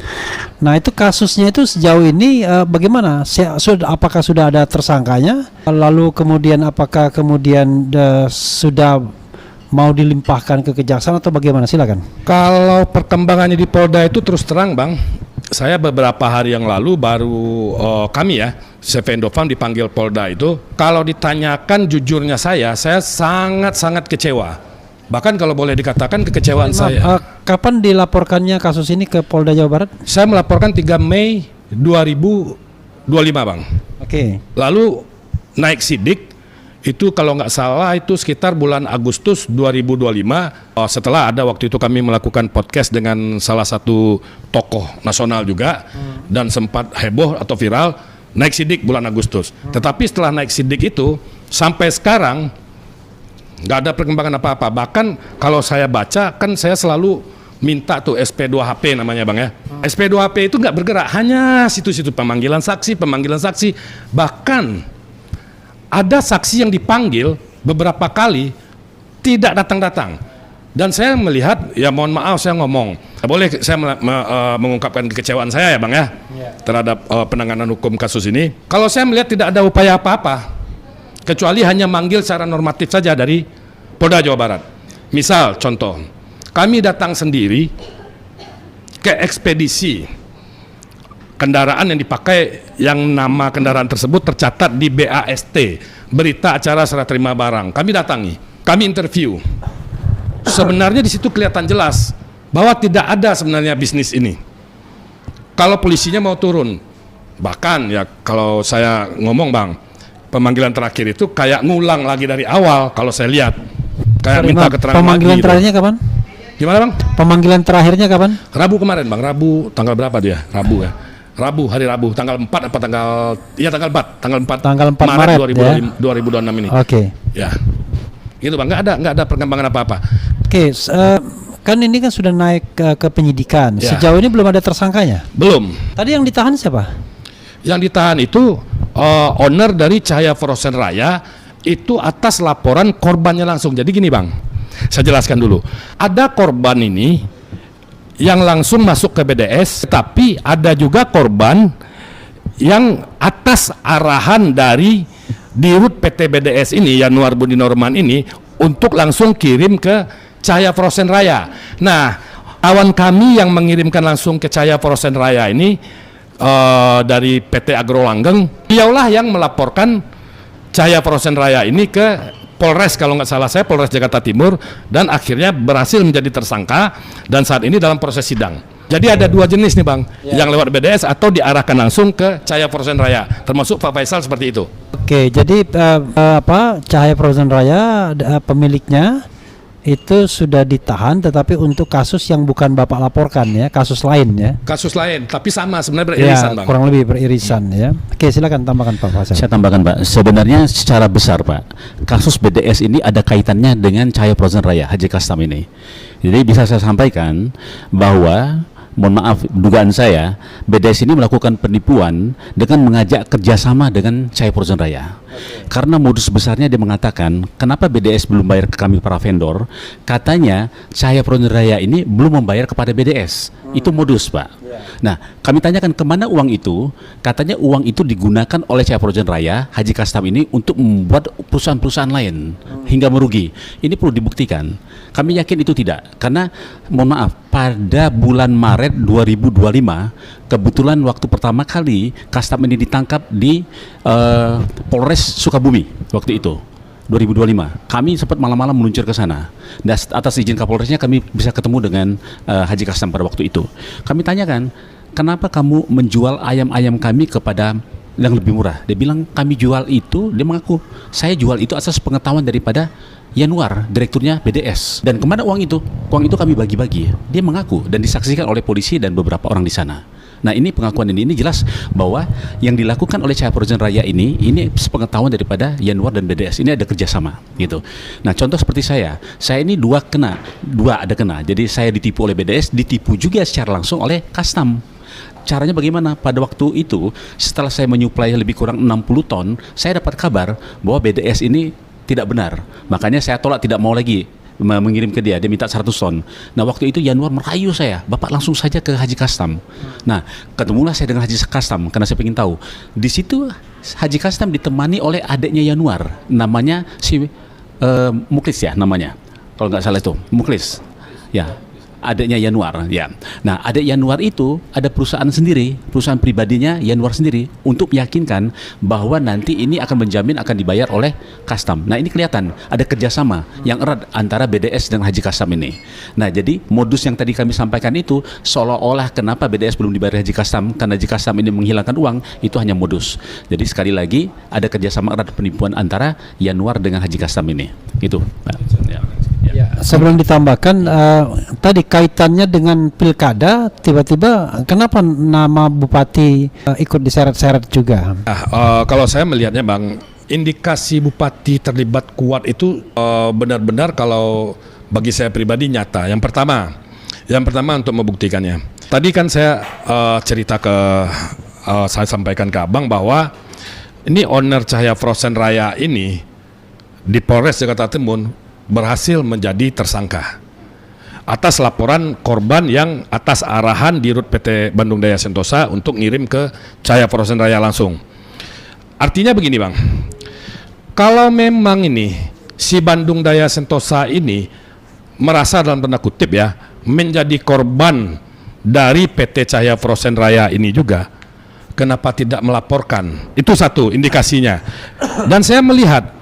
Speaker 8: Nah, itu kasusnya itu sejauh ini bagaimana? Apakah sudah ada tersangkanya? Lalu kemudian apakah kemudian sudah mau dilimpahkan ke kejaksaan atau bagaimana? Silakan.
Speaker 2: Kalau perkembangannya di Polda itu terus terang, Bang, saya beberapa hari yang lalu baru kami ya, CV Indofarm dipanggil Polda itu. Kalau ditanyakan jujurnya saya sangat-sangat kecewa. Bahkan kalau boleh dikatakan kekecewaan saya.
Speaker 8: Kapan dilaporkannya kasus ini ke Polda Jawa Barat?
Speaker 2: Saya melaporkan 3 Mei 2025, Bang.
Speaker 8: Oke.
Speaker 2: Lalu naik sidik itu kalau nggak salah itu sekitar bulan Agustus 2025. Setelah ada waktu itu kami melakukan podcast dengan salah satu tokoh nasional juga dan sempat heboh atau viral, naik sidik bulan Agustus. Tetapi setelah naik sidik itu sampai sekarang nggak ada perkembangan apa-apa. Bahkan kalau saya baca kan saya selalu minta tuh SP2HP namanya, Bang ya. SP2HP itu nggak bergerak, hanya situ-situ pemanggilan saksi. Bahkan ada saksi yang dipanggil beberapa kali tidak datang-datang. Dan saya melihat, ya mohon maaf saya ngomong, boleh saya mengungkapkan kekecewaan saya ya, Bang ya, terhadap penanganan hukum kasus ini. Kalau saya melihat tidak ada upaya apa-apa, kecuali hanya manggil secara normatif saja dari Polda Jawa Barat. Misal contoh, kami datang sendiri ke ekspedisi kendaraan yang dipakai, yang nama kendaraan tersebut tercatat di BAST, berita acara serah terima barang. Kami datangi, kami interview. Sebenarnya di situ kelihatan jelas bahwa tidak ada sebenarnya bisnis ini. Kalau polisinya mau turun, bahkan ya kalau saya ngomong, Bang, pemanggilan terakhir itu kayak ngulang lagi dari awal. Kalau saya lihat kayak minta keterangan
Speaker 8: pemanggilan
Speaker 2: lagi,
Speaker 8: terakhirnya kapan?
Speaker 2: Gimana, Bang?
Speaker 8: Pemanggilan terakhirnya kapan?
Speaker 2: Rabu kemarin, Bang. Rabu tanggal berapa dia? Rabu ya. Hari Rabu, tanggal 4 apa tanggal 4
Speaker 8: Tanggal 4 Maret
Speaker 2: 2026 ini.
Speaker 8: Oke.
Speaker 2: Ya. Gitu, Bang. Nggak ada perkembangan apa-apa.
Speaker 8: Oke, kan ini kan sudah naik ke penyidikan.
Speaker 2: Ya.
Speaker 8: Sejauh ini belum ada tersangkanya.
Speaker 2: Belum.
Speaker 8: Tadi yang ditahan siapa?
Speaker 2: Yang ditahan itu owner dari Cahaya Frozen Raya itu atas laporan korbannya langsung. Jadi gini, Bang, saya jelaskan dulu. Ada korban ini yang langsung masuk ke BDS, tapi ada juga korban yang atas arahan dari Dirut PT BDS ini, Yanuar Budi Norman ini, untuk langsung kirim ke Cahaya Frozen Raya. Nah, kawan kami yang mengirimkan langsung ke Cahaya Frozen Raya ini dari PT Agro Langgeng, dialah yang melaporkan Cahaya Frozen Raya ini ke Polres, kalau nggak salah saya Polres Jakarta Timur, dan akhirnya berhasil menjadi tersangka dan saat ini dalam proses sidang. Jadi ada dua jenis nih, Bang, yang lewat BDS atau diarahkan langsung ke Cahaya Frozen Raya, termasuk Pak Faisal seperti itu.
Speaker 8: Oke, jadi Cahaya Frozen Raya pemiliknya itu sudah ditahan, tetapi untuk kasus yang bukan Bapak laporkan ya, kasus lain ya.
Speaker 2: Kasus lain, tapi sama sebenarnya beririsan,
Speaker 8: ya,
Speaker 2: Bang.
Speaker 8: kurang lebih beririsan ya. Oke, silakan tambahkan Pak Faisal.
Speaker 1: Saya tambahkan, Pak. Sebenarnya secara besar, Pak, kasus BDS ini ada kaitannya dengan Cahaya Frozen Raya Haji Custom ini. Jadi bisa saya sampaikan bahwa, mohon maaf, dugaan saya, BDS ini melakukan penipuan dengan mengajak kerjasama dengan Cahaya Frozen Raya. Karena modus besarnya dia mengatakan, kenapa BDS belum bayar ke kami para vendor? Katanya Cahaya Frozen Raya ini belum membayar kepada BDS. Itu modus, Pak. Nah, kami tanyakan kemana uang itu? Katanya uang itu digunakan oleh Cahaya Frozen Raya, Haji Custom ini untuk membuat perusahaan-perusahaan lain hingga merugi. Ini perlu dibuktikan. Kami yakin itu tidak, karena mohon maaf, pada bulan Maret 2025 kebetulan waktu pertama kali Custom ini ditangkap di Polres Sukabumi waktu itu 2025. Kami sempat malam-malam meluncur ke sana. Dan atas izin Kapolresnya kami bisa ketemu dengan Haji Custom pada waktu itu. Kami tanyakan, kenapa kamu menjual ayam-ayam kami kepada yang lebih murah? Dia bilang kami jual itu, dia mengaku saya jual itu atas pengetahuan daripada Yanuar, direkturnya BDS. Dan kemana uang itu? Uang itu kami bagi-bagi. Dia mengaku dan disaksikan oleh polisi dan beberapa orang di sana. Nah, ini pengakuan ini jelas bahwa yang dilakukan oleh Cahaya Frozen Raya ini sepengetahuan daripada Yanuar dan BDS. Ini ada kerjasama gitu. Nah, contoh seperti saya ini dua ada kena. Jadi saya ditipu oleh BDS, ditipu juga secara langsung oleh Custom. Caranya bagaimana? Pada waktu itu setelah saya menyuplai lebih kurang 60 ton, saya dapat kabar bahwa BDS ini tidak benar. Makanya saya tolak, tidak mau lagi mengirim ke dia. Dia minta 100 ton. Nah, waktu itu Yanuar merayu saya, Bapak langsung saja ke Haji Custom. Nah, ketemulah saya dengan Haji Custom karena saya ingin tahu. Di situ Haji Custom ditemani oleh adiknya Yanuar, namanya si Muklis ya namanya. Kalau nggak salah itu Muklis. Ya. Adiknya Yanuar, ya. Nah, adik Yanuar itu ada perusahaan sendiri, perusahaan pribadinya Yanuar sendiri untuk meyakinkan bahwa nanti ini akan menjamin akan dibayar oleh Custom. Nah, ini kelihatan ada kerjasama yang erat antara BDS dan Haji Custom ini. Nah, jadi modus yang tadi kami sampaikan itu seolah-olah kenapa BDS belum dibayar Haji Custom karena Haji Custom ini menghilangkan uang, itu hanya modus. Jadi sekali lagi ada kerjasama erat penipuan antara Yanuar dengan Haji Custom ini. Itu. Ya.
Speaker 8: Sebelum ditambahkan tadi kaitannya dengan pilkada, tiba-tiba kenapa nama bupati ikut diseret-seret juga?
Speaker 2: Kalau saya melihatnya Bang, indikasi bupati terlibat kuat itu benar-benar kalau bagi saya pribadi nyata. Yang pertama untuk membuktikannya. Tadi kan saya saya sampaikan ke Abang bahwa ini owner Cahaya Frozen Raya ini di Polres Jakarta Timur berhasil menjadi tersangka atas laporan korban yang atas arahan Dirut PT Bandung Daya Sentosa untuk ngirim ke Cahaya Frozen Raya langsung. Artinya begini Bang, kalau memang ini si Bandung Daya Sentosa ini merasa dalam tanda kutip ya menjadi korban dari PT Cahaya Frozen Raya ini juga, kenapa tidak melaporkan? Itu satu indikasinya. Dan saya melihat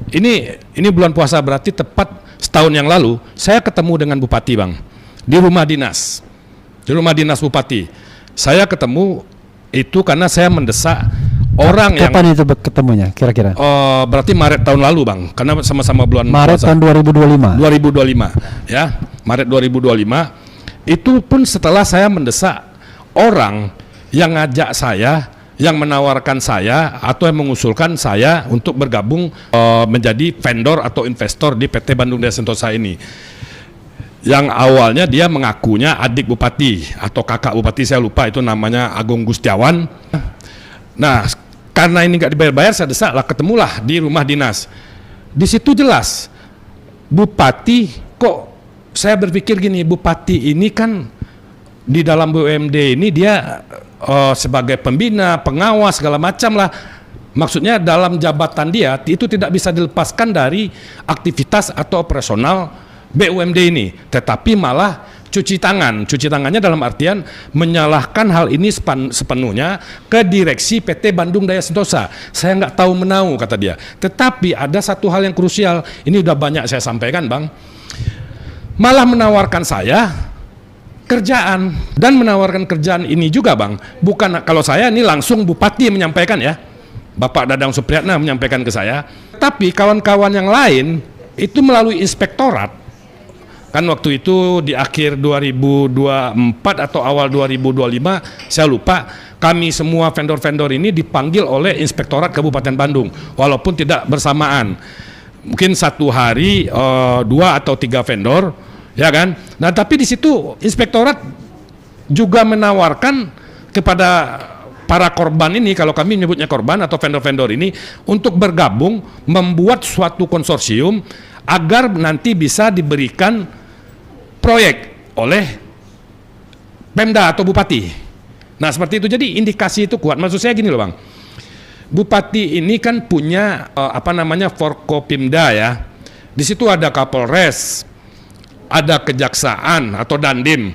Speaker 2: ini bulan puasa berarti tepat setahun yang lalu saya ketemu dengan Bupati Bang di rumah dinas Bupati. Saya ketemu itu karena saya mendesak orang yang.
Speaker 8: Kapan itu ketemunya kira-kira?
Speaker 2: Berarti Maret tahun lalu Bang, karena sama-sama bulan
Speaker 8: Maret
Speaker 2: puasa.
Speaker 8: tahun
Speaker 2: 2025 ya, Maret 2025. Itu pun setelah saya mendesak orang yang ngajak saya, yang menawarkan saya atau yang mengusulkan saya untuk bergabung menjadi vendor atau investor di PT Bandung Daya Sentosa ini. Yang awalnya dia mengakunya adik bupati atau kakak bupati, saya lupa itu namanya Agung Gustiawan. Nah, karena ini nggak dibayar-bayar, saya desak lah, ketemulah di rumah dinas. Di situ jelas bupati, kok saya berpikir gini, bupati ini kan di dalam BUMD ini dia sebagai pembina, pengawas segala macam lah. Maksudnya dalam jabatan dia itu tidak bisa dilepaskan dari aktivitas atau operasional BUMD ini. Tetapi malah cuci tangannya dalam artian menyalahkan hal ini sepenuhnya ke direksi PT Bandung Daya Sentosa. Saya nggak tahu menau kata dia. Tetapi ada satu hal yang krusial. Ini udah banyak saya sampaikan Bang. Malah menawarkan saya kerjaan, dan menawarkan kerjaan ini juga Bang, bukan kalau saya ini langsung bupati menyampaikan ya, Bapak Dadang Supriyatna menyampaikan ke saya, tapi kawan-kawan yang lain itu melalui inspektorat. Kan waktu itu di akhir 2024 atau awal 2025 saya lupa, kami semua vendor-vendor ini dipanggil oleh inspektorat Kabupaten Bandung walaupun tidak bersamaan, mungkin satu hari 2 atau 3 vendor ya kan. Nah, tapi di situ inspektorat juga menawarkan kepada para korban ini, kalau kami menyebutnya korban atau vendor-vendor ini, untuk bergabung membuat suatu konsorsium agar nanti bisa diberikan proyek oleh Pemda atau Bupati. Nah seperti itu, jadi indikasi itu kuat. Maksud saya gini loh Bang, Bupati ini kan punya Forkopimda ya. Di situ ada Kapolres, ada Kejaksaan atau Dandim.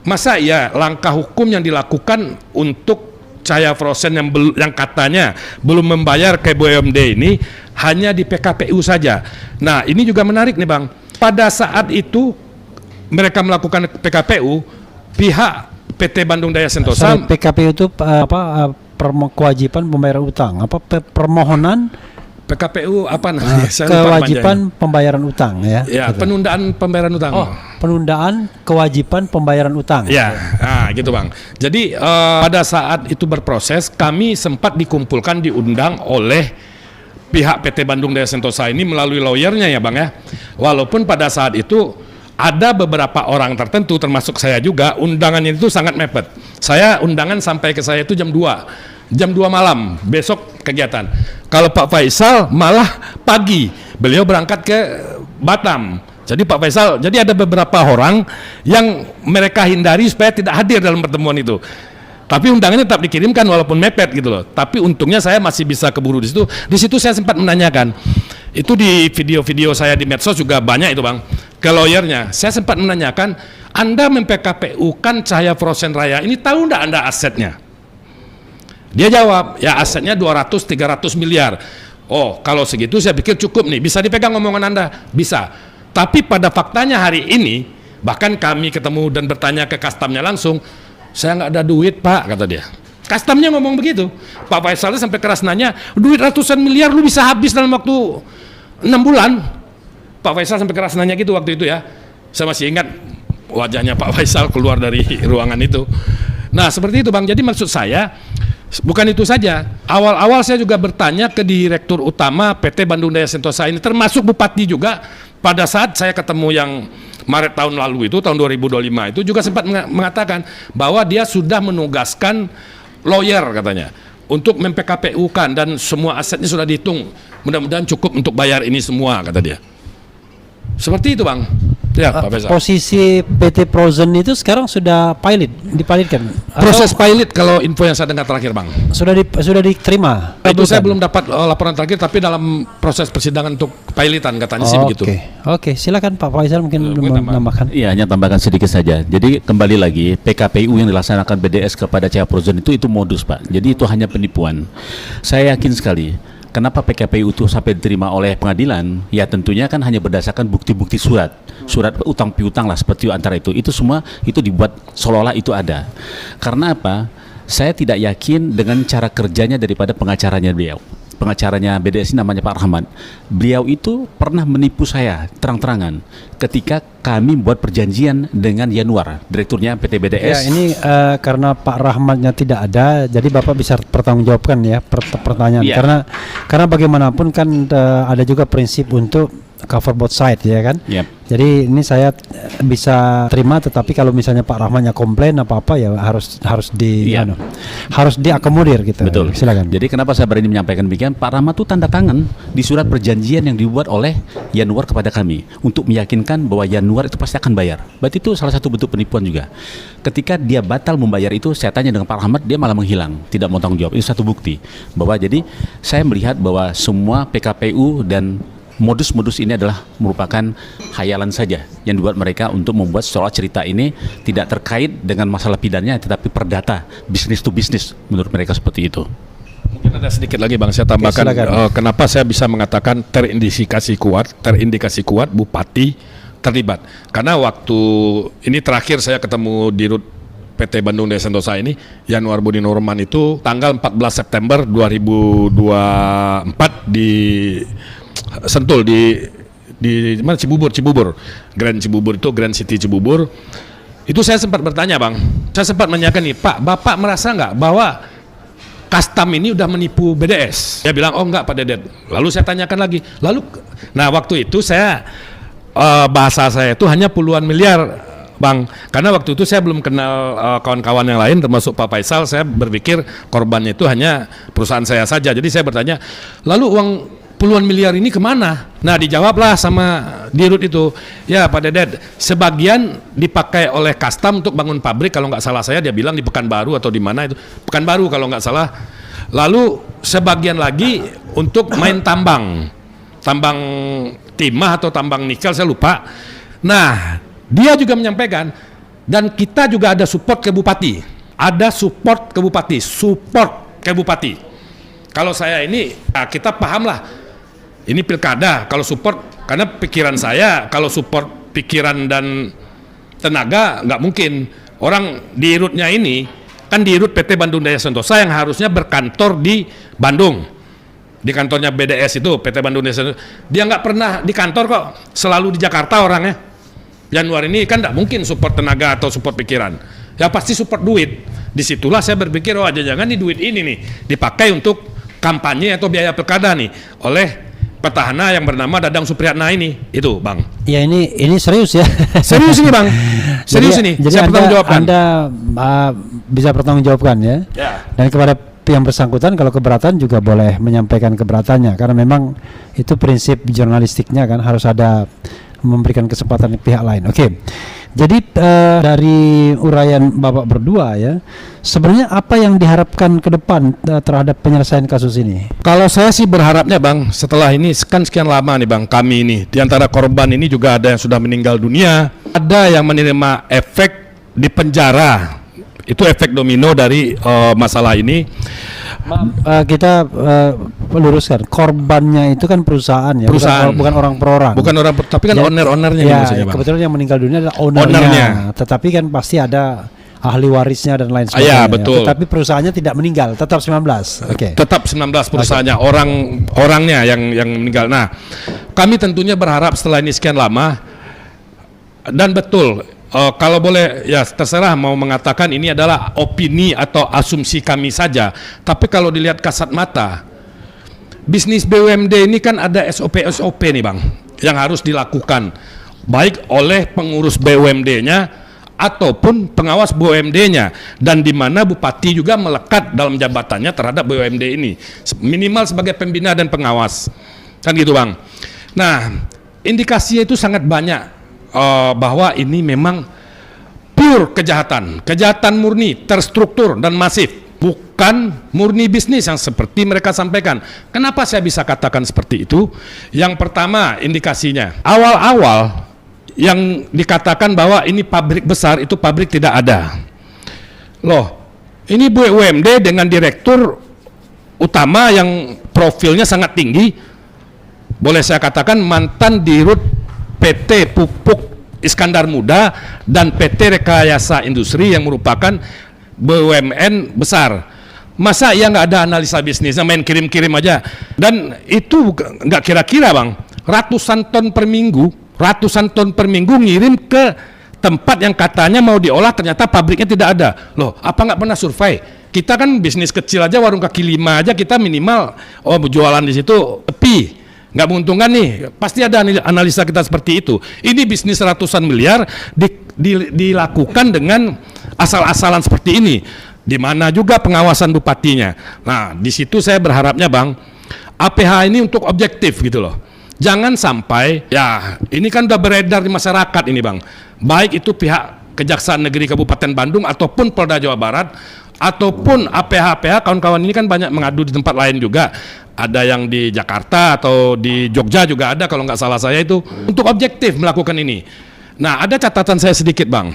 Speaker 2: Masa ya langkah hukum yang dilakukan untuk Cahaya Frozen yang katanya belum membayar ke BUMD ini hanya di PKPU saja. Nah ini juga menarik nih Bang. Pada saat itu mereka melakukan PKPU, pihak PT Bandung Daya Sentosa.
Speaker 8: PKPU itu kewajiban pembayaran utang, permohonan
Speaker 2: PKPU apa namanya?
Speaker 8: kewajiban pembayaran utang ya.
Speaker 2: Ya, gitu. Penundaan pembayaran utang.
Speaker 8: Oh, penundaan kewajiban pembayaran utang.
Speaker 2: Ya, gitu Bang. Jadi pada saat itu berproses, kami sempat dikumpulkan, diundang oleh pihak PT Bandung Daya Sentosa ini melalui lawyernya ya Bang ya. Walaupun pada saat itu ada beberapa orang tertentu termasuk saya juga, undangannya itu sangat mepet. Saya undangan sampai ke saya itu jam 2 malam besok kegiatan. Kalau Pak Faisal malah pagi, beliau berangkat ke Batam. Jadi Pak Faisal, jadi ada beberapa orang yang mereka hindari supaya tidak hadir dalam pertemuan itu. Tapi undangannya tetap dikirimkan walaupun mepet gitu loh. Tapi untungnya saya masih bisa keburu di situ. Di situ saya sempat menanyakan. Itu di video-video saya di medsos juga banyak itu Bang. Ke lawyernya, saya sempat menanyakan, Anda mem-PKPU-kan Cahaya Frozen Raya ini, tahu enggak Anda asetnya? Dia jawab, ya asetnya 200-300 miliar. Oh, kalau segitu saya pikir cukup nih, bisa dipegang omongan Anda? Bisa. Tapi pada faktanya hari ini, bahkan kami ketemu dan bertanya ke kastamnya langsung, saya nggak ada duit Pak, kata dia. Kastamnya ngomong begitu. Pak Faisal sampai keras nanya, duit ratusan miliar lu bisa habis dalam waktu 6 bulan? Pak Faisal sampai keras nanya gitu waktu itu ya. Saya masih ingat wajahnya Pak Faisal keluar dari ruangan itu. Nah seperti itu Bang, jadi maksud saya bukan itu saja. Awal-awal saya juga bertanya ke Direktur Utama PT Bandung Daya Sentosa ini, termasuk Bupati juga. Pada saat saya ketemu yang Maret tahun lalu itu, tahun 2025 itu juga sempat mengatakan bahwa dia sudah menugaskan lawyer katanya untuk mem-PKPU-kan dan semua asetnya sudah dihitung. Mudah-mudahan cukup untuk bayar ini semua, kata dia. Seperti itu Bang. Ya, Pak Faisal.
Speaker 8: Posisi PT Frozen itu sekarang sudah dipilotkan.
Speaker 2: Proses pilot kalau info yang saya dengar terakhir Bang.
Speaker 8: Sudah diterima.
Speaker 2: Itu saya belum dapat laporan terakhir, tapi dalam proses persidangan untuk pilotan katanya sih begitu.
Speaker 8: Oke, silakan Pak Faisal mungkin menambahkan.
Speaker 1: Iya, hanya tambahkan sedikit saja. Jadi kembali lagi, PKPU yang dilaksanakan BDS kepada Cahaya Frozen itu modus Pak. Jadi itu hanya penipuan. Saya yakin sekali. Kenapa PKPU itu sampai diterima oleh pengadilan? Ya tentunya kan hanya berdasarkan bukti-bukti surat utang piutang lah seperti antara itu semua itu dibuat seolah-olah itu ada. Karena apa? Saya tidak yakin dengan cara kerjanya daripada pengacaranya beliau. Pengacaranya BDS namanya Pak Rahmat. Beliau itu pernah menipu saya terang-terangan ketika kami buat perjanjian dengan Yanuar, direkturnya PT BDS.
Speaker 8: Ya, ini karena Pak Rahmatnya tidak ada, jadi Bapak bisa pertanggungjawabkan ya pertanyaan.
Speaker 1: Ya.
Speaker 8: Karena bagaimanapun kan ada juga prinsip untuk cover both side ya kan.
Speaker 1: Yep.
Speaker 8: Jadi ini saya bisa terima, tetapi kalau misalnya Pak Rahmatnya komplain apa ya harus diakomodir gitu.
Speaker 1: Betul.
Speaker 8: Silakan.
Speaker 1: Jadi kenapa saya berani menyampaikan demikian? Pak Rahmat itu tanda tangan di surat perjanjian yang dibuat oleh Yanuar kepada kami untuk meyakinkan bahwa Yanuar itu pasti akan bayar. Berarti itu salah satu bentuk penipuan juga. Ketika dia batal membayar itu, saya tanya dengan Pak Rahmat, dia malah menghilang, tidak mau tanggung jawab. Itu satu bukti bahwa jadi saya melihat bahwa semua PKPU dan modus-modus ini adalah merupakan khayalan saja yang dibuat mereka untuk membuat seolah cerita ini tidak terkait dengan masalah pidananya, tetapi perdata, bisnis to bisnis, menurut mereka seperti itu.
Speaker 2: Mungkin ada sedikit lagi Bang, saya tambahkan kenapa saya bisa mengatakan terindikasi kuat Bupati terlibat. Karena waktu ini terakhir saya ketemu di Rut PT Bandung Daya Sentosa ini, Yanuar Budi Nurman itu tanggal 14 September 2024 di Sentul di mana Cibubur, Grand Cibubur itu Grand City Cibubur. Itu saya sempat bertanya Bang, saya sempat menanyakan nih Pak, Bapak merasa nggak bahwa Kastam ini udah menipu BDS? Dia bilang oh enggak Pak Dedet. Lalu saya tanyakan lagi, nah waktu itu saya bahasa saya itu hanya puluhan miliar Bang, karena waktu itu saya belum kenal kawan-kawan yang lain termasuk Pak Faisal. Saya berpikir korbannya itu hanya perusahaan saya saja. Jadi saya bertanya, lalu uang puluhan miliar ini kemana? Nah, dijawablah sama Dirut itu, ya Pak Dedet, sebagian dipakai oleh Custom untuk bangun pabrik, kalau nggak salah saya dia bilang di Pekanbaru atau di mana itu, Pekanbaru kalau nggak salah. Lalu sebagian lagi untuk main tambang timah atau tambang nikel, saya lupa. Nah, dia juga menyampaikan, dan kita juga ada support ke bupati. Support ke bupati. Kalau saya ini, kita paham lah, ini pilkada, kalau support, karena pikiran saya, kalau support pikiran dan tenaga, nggak mungkin. Orang di Dirutnya ini, kan di Dirut PT Bandung Daya Sentosa yang harusnya berkantor di Bandung. Di kantornya BDS itu, PT Bandung Daya Sentosa. Dia nggak pernah di kantor kok, selalu di Jakarta orangnya. Januari ini kan tidak mungkin support tenaga atau support pikiran, ya pasti support duit. Disitulah saya berpikir, oh jangan nih duit ini nih dipakai untuk kampanye atau biaya pilkada nih oleh petahana yang bernama Dadang Supriyatna ini, itu Bang.
Speaker 8: Ya ini serius ya.
Speaker 2: Serius ini Bang, serius ini.
Speaker 8: Jadi
Speaker 2: Saya pertanggungjawabkan.
Speaker 8: Anda bisa pertanggungjawabkan ya. Dan kepada yang bersangkutan kalau keberatan juga boleh menyampaikan keberatannya, karena memang itu prinsip jurnalistiknya kan, harus ada memberikan kesempatan pihak lain. Oke. Jadi dari uraian Bapak berdua ya, sebenarnya apa yang diharapkan ke depan terhadap penyelesaian kasus ini?
Speaker 2: Kalau saya sih berharapnya Bang, setelah ini kan sekian lama nih Bang, kami ini di antara korban ini juga ada yang sudah meninggal dunia, ada yang menerima efek di penjara. Itu efek domino dari masalah ini.
Speaker 8: Kita luruskan, korbannya itu kan perusahaan ya,
Speaker 2: perusahaan.
Speaker 8: bukan orang per orang.
Speaker 2: Bukan orang, tapi kan
Speaker 8: Ya,
Speaker 2: owner-ownernya
Speaker 8: ya,
Speaker 2: maksudnya Bang.
Speaker 8: kebetulan yang meninggal dunia adalah ownernya. Tetapi kan pasti ada ahli warisnya dan lain sebagainya.
Speaker 2: Ya, betul.
Speaker 8: Tetapi perusahaannya tidak meninggal, tetap 19. Oke.
Speaker 2: Tetap 19 perusahaannya, orangnya yang meninggal. Nah, kami tentunya berharap setelah ini sekian lama, dan betul, kalau boleh ya terserah mau mengatakan ini adalah opini atau asumsi kami saja. Tapi kalau dilihat kasat mata, bisnis BUMD ini kan ada SOP nih Bang, yang harus dilakukan baik oleh pengurus BUMD-nya ataupun pengawas BUMD-nya, dan di mana bupati juga melekat dalam jabatannya terhadap BUMD ini, minimal sebagai pembina dan pengawas, kan gitu Bang. Nah, indikasinya itu sangat banyak. Bahwa ini memang pure kejahatan murni, terstruktur dan masif, bukan murni bisnis yang seperti mereka sampaikan. Kenapa saya bisa katakan seperti itu? Yang pertama, indikasinya awal-awal yang dikatakan bahwa ini pabrik besar, itu pabrik tidak ada. Loh, ini BUMD dengan direktur utama yang profilnya sangat tinggi, boleh saya katakan mantan dirut PT Pupuk Iskandar Muda dan PT Rekayasa Industri yang merupakan BUMN besar. Masa ya nggak ada analisa bisnisnya, main kirim-kirim aja? Dan itu nggak kira-kira Bang, ratusan ton per minggu ngirim ke tempat yang katanya mau diolah, ternyata pabriknya tidak ada. Loh, apa nggak pernah survei? Kita kan bisnis kecil aja, warung kaki lima aja kita minimal, jualan di situ tepi. Nggak menguntungkan nih, pasti ada analisa kita seperti itu. Ini bisnis ratusan miliar dilakukan dengan asal-asalan seperti ini. Di mana juga pengawasan bupatinya. Nah, di situ saya berharapnya Bang, APH ini untuk objektif gitu loh. Jangan sampai, ya ini kan udah beredar di masyarakat ini Bang, baik itu pihak Kejaksaan Negeri Kabupaten Bandung ataupun Polda Jawa Barat ataupun APH kawan-kawan ini kan banyak mengadu di tempat lain juga. Ada yang di Jakarta atau di Jogja juga ada kalau nggak salah saya itu, untuk objektif melakukan ini. Nah, ada catatan saya sedikit Bang.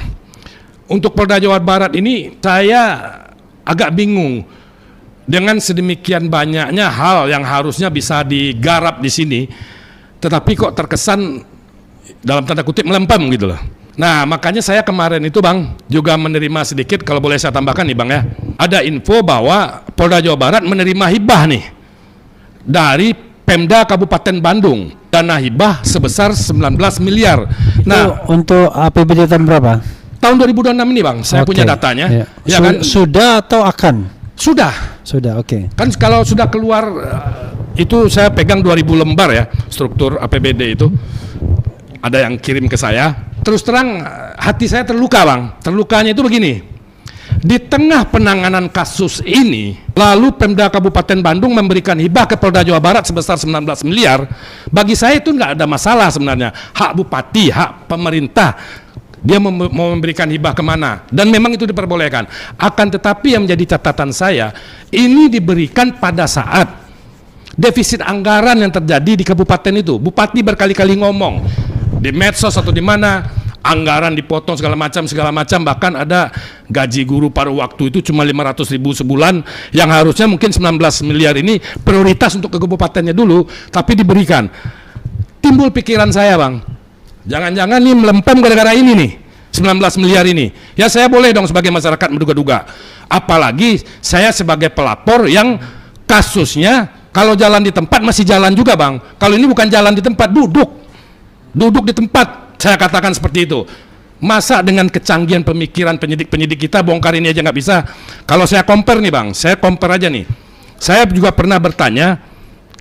Speaker 2: Untuk Polda Jawa Barat ini saya agak bingung dengan sedemikian banyaknya hal yang harusnya bisa digarap di sini, tetapi kok terkesan dalam tanda kutip melempem gitu loh. Nah, makanya saya kemarin itu Bang juga menerima sedikit, kalau boleh saya tambahkan nih Bang ya. Ada info bahwa Polda Jawa Barat menerima hibah nih dari Pemda Kabupaten Bandung, dana hibah sebesar 19 miliar. Nah,
Speaker 8: untuk APBD tahun berapa?
Speaker 2: Tahun 2026 ini Bang, saya punya datanya.
Speaker 8: Ya.
Speaker 2: Ya kan?
Speaker 8: Sudah atau akan?
Speaker 2: Sudah,
Speaker 8: oke.
Speaker 2: kan kalau sudah keluar itu saya pegang 2000 lembar ya struktur APBD itu. Ada yang kirim ke saya. terus terang hati saya terluka, Bang. Terlukanya itu begini. Di tengah penanganan kasus ini, lalu Pemda Kabupaten Bandung memberikan hibah ke Polda Jawa Barat sebesar 19 miliar. Bagi saya itu nggak ada masalah sebenarnya. Hak bupati, hak pemerintah. Dia mau memberikan hibah kemana. Dan memang itu diperbolehkan. Akan tetapi yang menjadi catatan saya, ini diberikan pada saat defisit anggaran yang terjadi di kabupaten itu. Bupati berkali-kali ngomong di medsos atau di mana, anggaran dipotong segala macam, bahkan ada gaji guru pada waktu itu cuma 500.000 sebulan, yang harusnya mungkin 19 miliar ini prioritas untuk ke kabupatennya dulu, tapi diberikan. Timbul pikiran saya, Bang, jangan-jangan nih melempem gara-gara ini nih, 19 miliar ini. Ya saya boleh dong sebagai masyarakat menduga-duga. Apalagi saya sebagai pelapor yang kasusnya kalau jalan di tempat masih jalan juga, Bang. Kalau ini bukan jalan di tempat, duduk di tempat, saya katakan seperti itu. Masa dengan kecanggihan pemikiran penyidik-penyidik kita bongkar ini aja nggak bisa? Kalau saya compare nih, Bang, saya compare aja nih. Saya juga pernah bertanya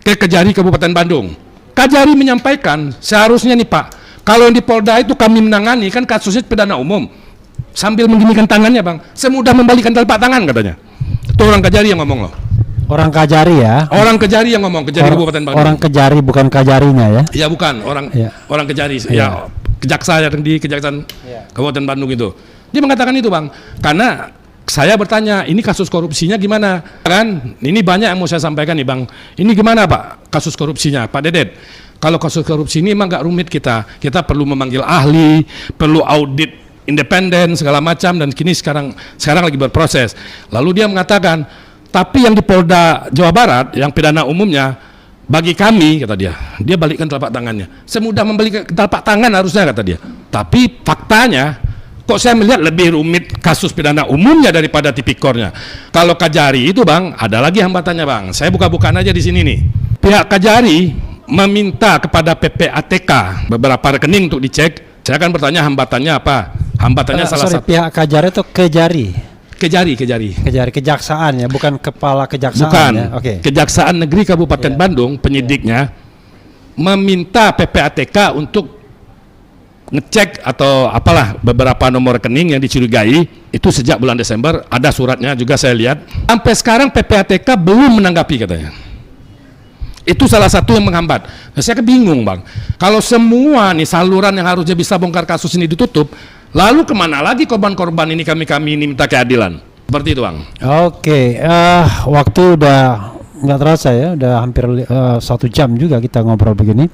Speaker 2: ke Kejari Kabupaten Bandung. Kejari menyampaikan seharusnya nih, Pak, kalau yang di Polda itu kami menangani kan kasusnya pidana umum. Sambil mengginikan tangannya, Bang, semudah membalikan telapak tangan katanya. Itu orang Kejari yang ngomong loh.
Speaker 8: Orang Kejari ya?
Speaker 2: Orang Kejari yang ngomong, Kejari Kabupaten Bandung.
Speaker 8: Orang Kejari bukan Kejarinya ya?
Speaker 2: Ya bukan, orang Kejari, ya kejaksa yang di Kejaksaan Kabupaten Bandung itu. Dia mengatakan itu, Bang, karena saya bertanya, ini kasus korupsinya gimana? Kan, ini banyak yang mau saya sampaikan nih, Bang. Ini gimana, Pak, kasus korupsinya, Pak Dedet? Kalau kasus korupsi ini emang nggak rumit kita perlu memanggil ahli, perlu audit independen segala macam, dan kini sekarang lagi berproses. Lalu dia mengatakan, tapi yang di Polda Jawa Barat, yang pidana umumnya, bagi kami, kata dia balikkan telapak tangannya. Semudah membalikan telapak tangan harusnya, kata dia. Tapi faktanya, kok saya melihat lebih rumit kasus pidana umumnya daripada tipikornya. Kalau Kejari itu, Bang, ada lagi hambatannya, Bang. Saya buka-bukaan aja di sini nih. Pihak Kejari meminta kepada PPATK beberapa rekening untuk dicek. Saya akan bertanya hambatannya apa. Hambatannya salah satu.
Speaker 8: Pihak Kejari atau Kejari?
Speaker 2: Kejari,
Speaker 8: kejaksaan ya, bukan kepala kejaksaan.
Speaker 2: Bukan.
Speaker 8: Ya? Okay.
Speaker 2: Kejaksaan Negeri Kabupaten Bandung, penyidiknya meminta PPATK untuk ngecek atau apalah beberapa nomor rekening yang dicurigai itu sejak bulan Desember. Ada suratnya juga saya lihat. Sampai sekarang PPATK belum menanggapi katanya. Itu salah satu yang menghambat. Nah, saya bingung, Bang. Kalau semua nih saluran yang harusnya bisa bongkar kasus ini ditutup, lalu kemana lagi korban-korban ini kami ini minta keadilan? Seperti itu, Bang.
Speaker 8: Oke, waktu udah nggak terasa ya, udah hampir 1 jam juga kita ngobrol begini.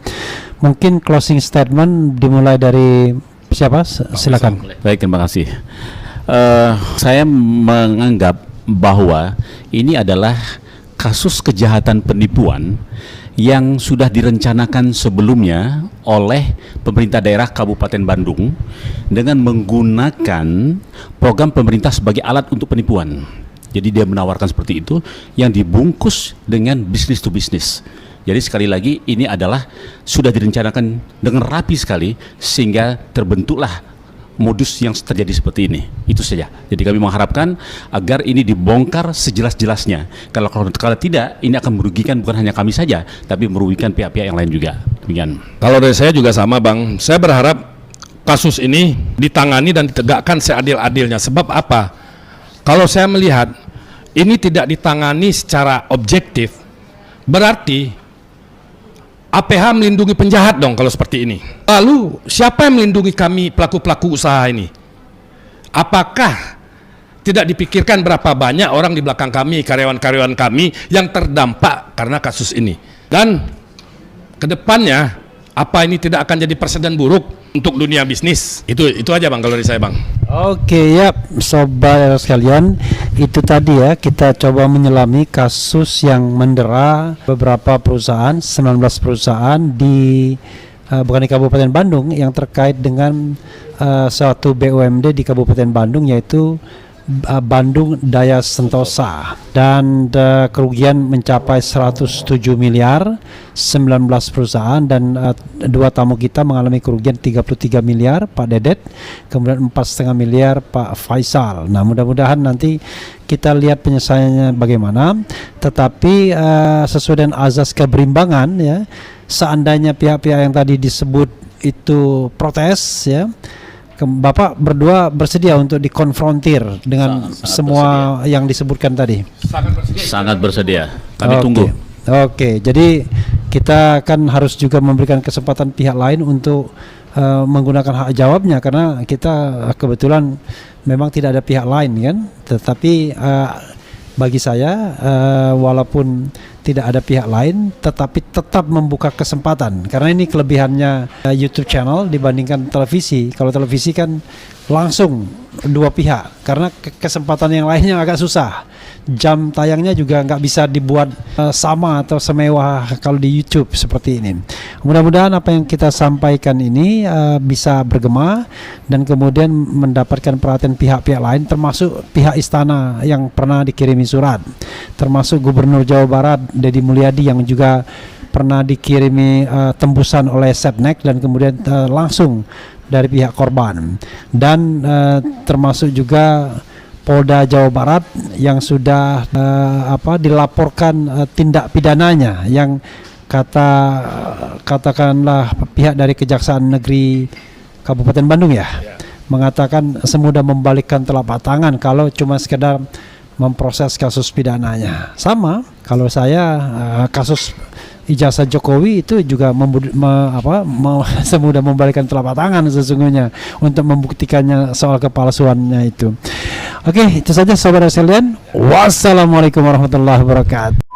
Speaker 8: Mungkin closing statement dimulai dari siapa? Silakan.
Speaker 1: Baik, terima kasih. Saya menganggap bahwa ini adalah kasus kejahatan penipuan yang sudah direncanakan sebelumnya oleh pemerintah daerah Kabupaten Bandung dengan menggunakan program pemerintah sebagai alat untuk penipuan. Jadi dia menawarkan seperti itu yang dibungkus dengan bisnis to bisnis. Jadi sekali lagi ini adalah sudah direncanakan dengan rapi sekali sehingga terbentuklah modus yang terjadi seperti ini. Itu saja. Jadi kami mengharapkan agar ini dibongkar sejelas-jelasnya. Kalau tidak, ini akan merugikan bukan hanya kami saja, tapi merugikan pihak-pihak yang lain juga. Demikian.
Speaker 2: Kalau dari saya juga sama, Bang. Saya berharap kasus ini ditangani dan ditegakkan seadil-adilnya. Sebab apa? Kalau saya melihat ini tidak ditangani secara objektif, berarti APH melindungi penjahat dong kalau seperti ini. Lalu siapa yang melindungi kami pelaku-pelaku usaha ini? Apakah tidak dipikirkan berapa banyak orang di belakang kami, karyawan-karyawan kami yang terdampak karena kasus ini? Dan kedepannya apa ini tidak akan jadi presiden buruk untuk dunia bisnis? Itu aja, Bang, kalau dari saya, Bang.
Speaker 8: Oke, ya sobat sekalian, itu tadi ya kita coba menyelami kasus yang mendera beberapa perusahaan, 19 perusahaan di bukan di Kabupaten Bandung yang terkait dengan suatu BUMD di Kabupaten Bandung, yaitu Bandung Daya Sentosa, dan kerugian mencapai 107 miliar, 19 perusahaan, dan 2 tamu kita mengalami kerugian 33 miliar, Pak Dedet, kemudian 4,5 miliar Pak Faisal. Nah, mudah-mudahan nanti kita lihat penyelesaiannya bagaimana, tetapi sesuai dengan azas keberimbangan ya, seandainya pihak-pihak yang tadi disebut itu protes ya, Bapak berdua bersedia untuk dikonfrontir dengan
Speaker 1: Sangat
Speaker 8: semua yang disebutkan tadi?
Speaker 1: Sangat bersedia. Kami
Speaker 8: Oke.
Speaker 1: tunggu.
Speaker 8: Oke, jadi kita kan harus juga memberikan kesempatan pihak lain untuk menggunakan hak jawabnya, karena kita kebetulan memang tidak ada pihak lain kan. Tetapi bagi saya walaupun tidak ada pihak lain, tetapi tetap membuka kesempatan, karena ini kelebihannya YouTube channel dibandingkan televisi. Kalau televisi kan langsung dua pihak, karena kesempatan yang lainnya agak susah. Jam tayangnya juga nggak bisa dibuat sama atau semewah kalau di YouTube seperti ini. Mudah-mudahan apa yang kita sampaikan ini bisa bergema dan kemudian mendapatkan perhatian pihak-pihak lain, termasuk pihak istana yang pernah dikirimi surat, termasuk Gubernur Jawa Barat Deddy Mulyadi yang juga pernah dikirimi tembusan oleh Setnek dan kemudian langsung dari pihak korban, dan termasuk juga Polda Jawa Barat yang sudah dilaporkan tindak pidananya, yang katakanlah pihak dari Kejaksaan Negeri Kabupaten Bandung mengatakan semudah membalikkan telapak tangan kalau cuma sekedar memproses kasus pidananya. Sama kalau saya kasus ijazah Jokowi itu juga semudah membalikkan telapak tangan sesungguhnya untuk membuktikannya soal kepalsuannya itu. Oke, itu saja saudara sekalian. Wassalamualaikum warahmatullahi wabarakatuh.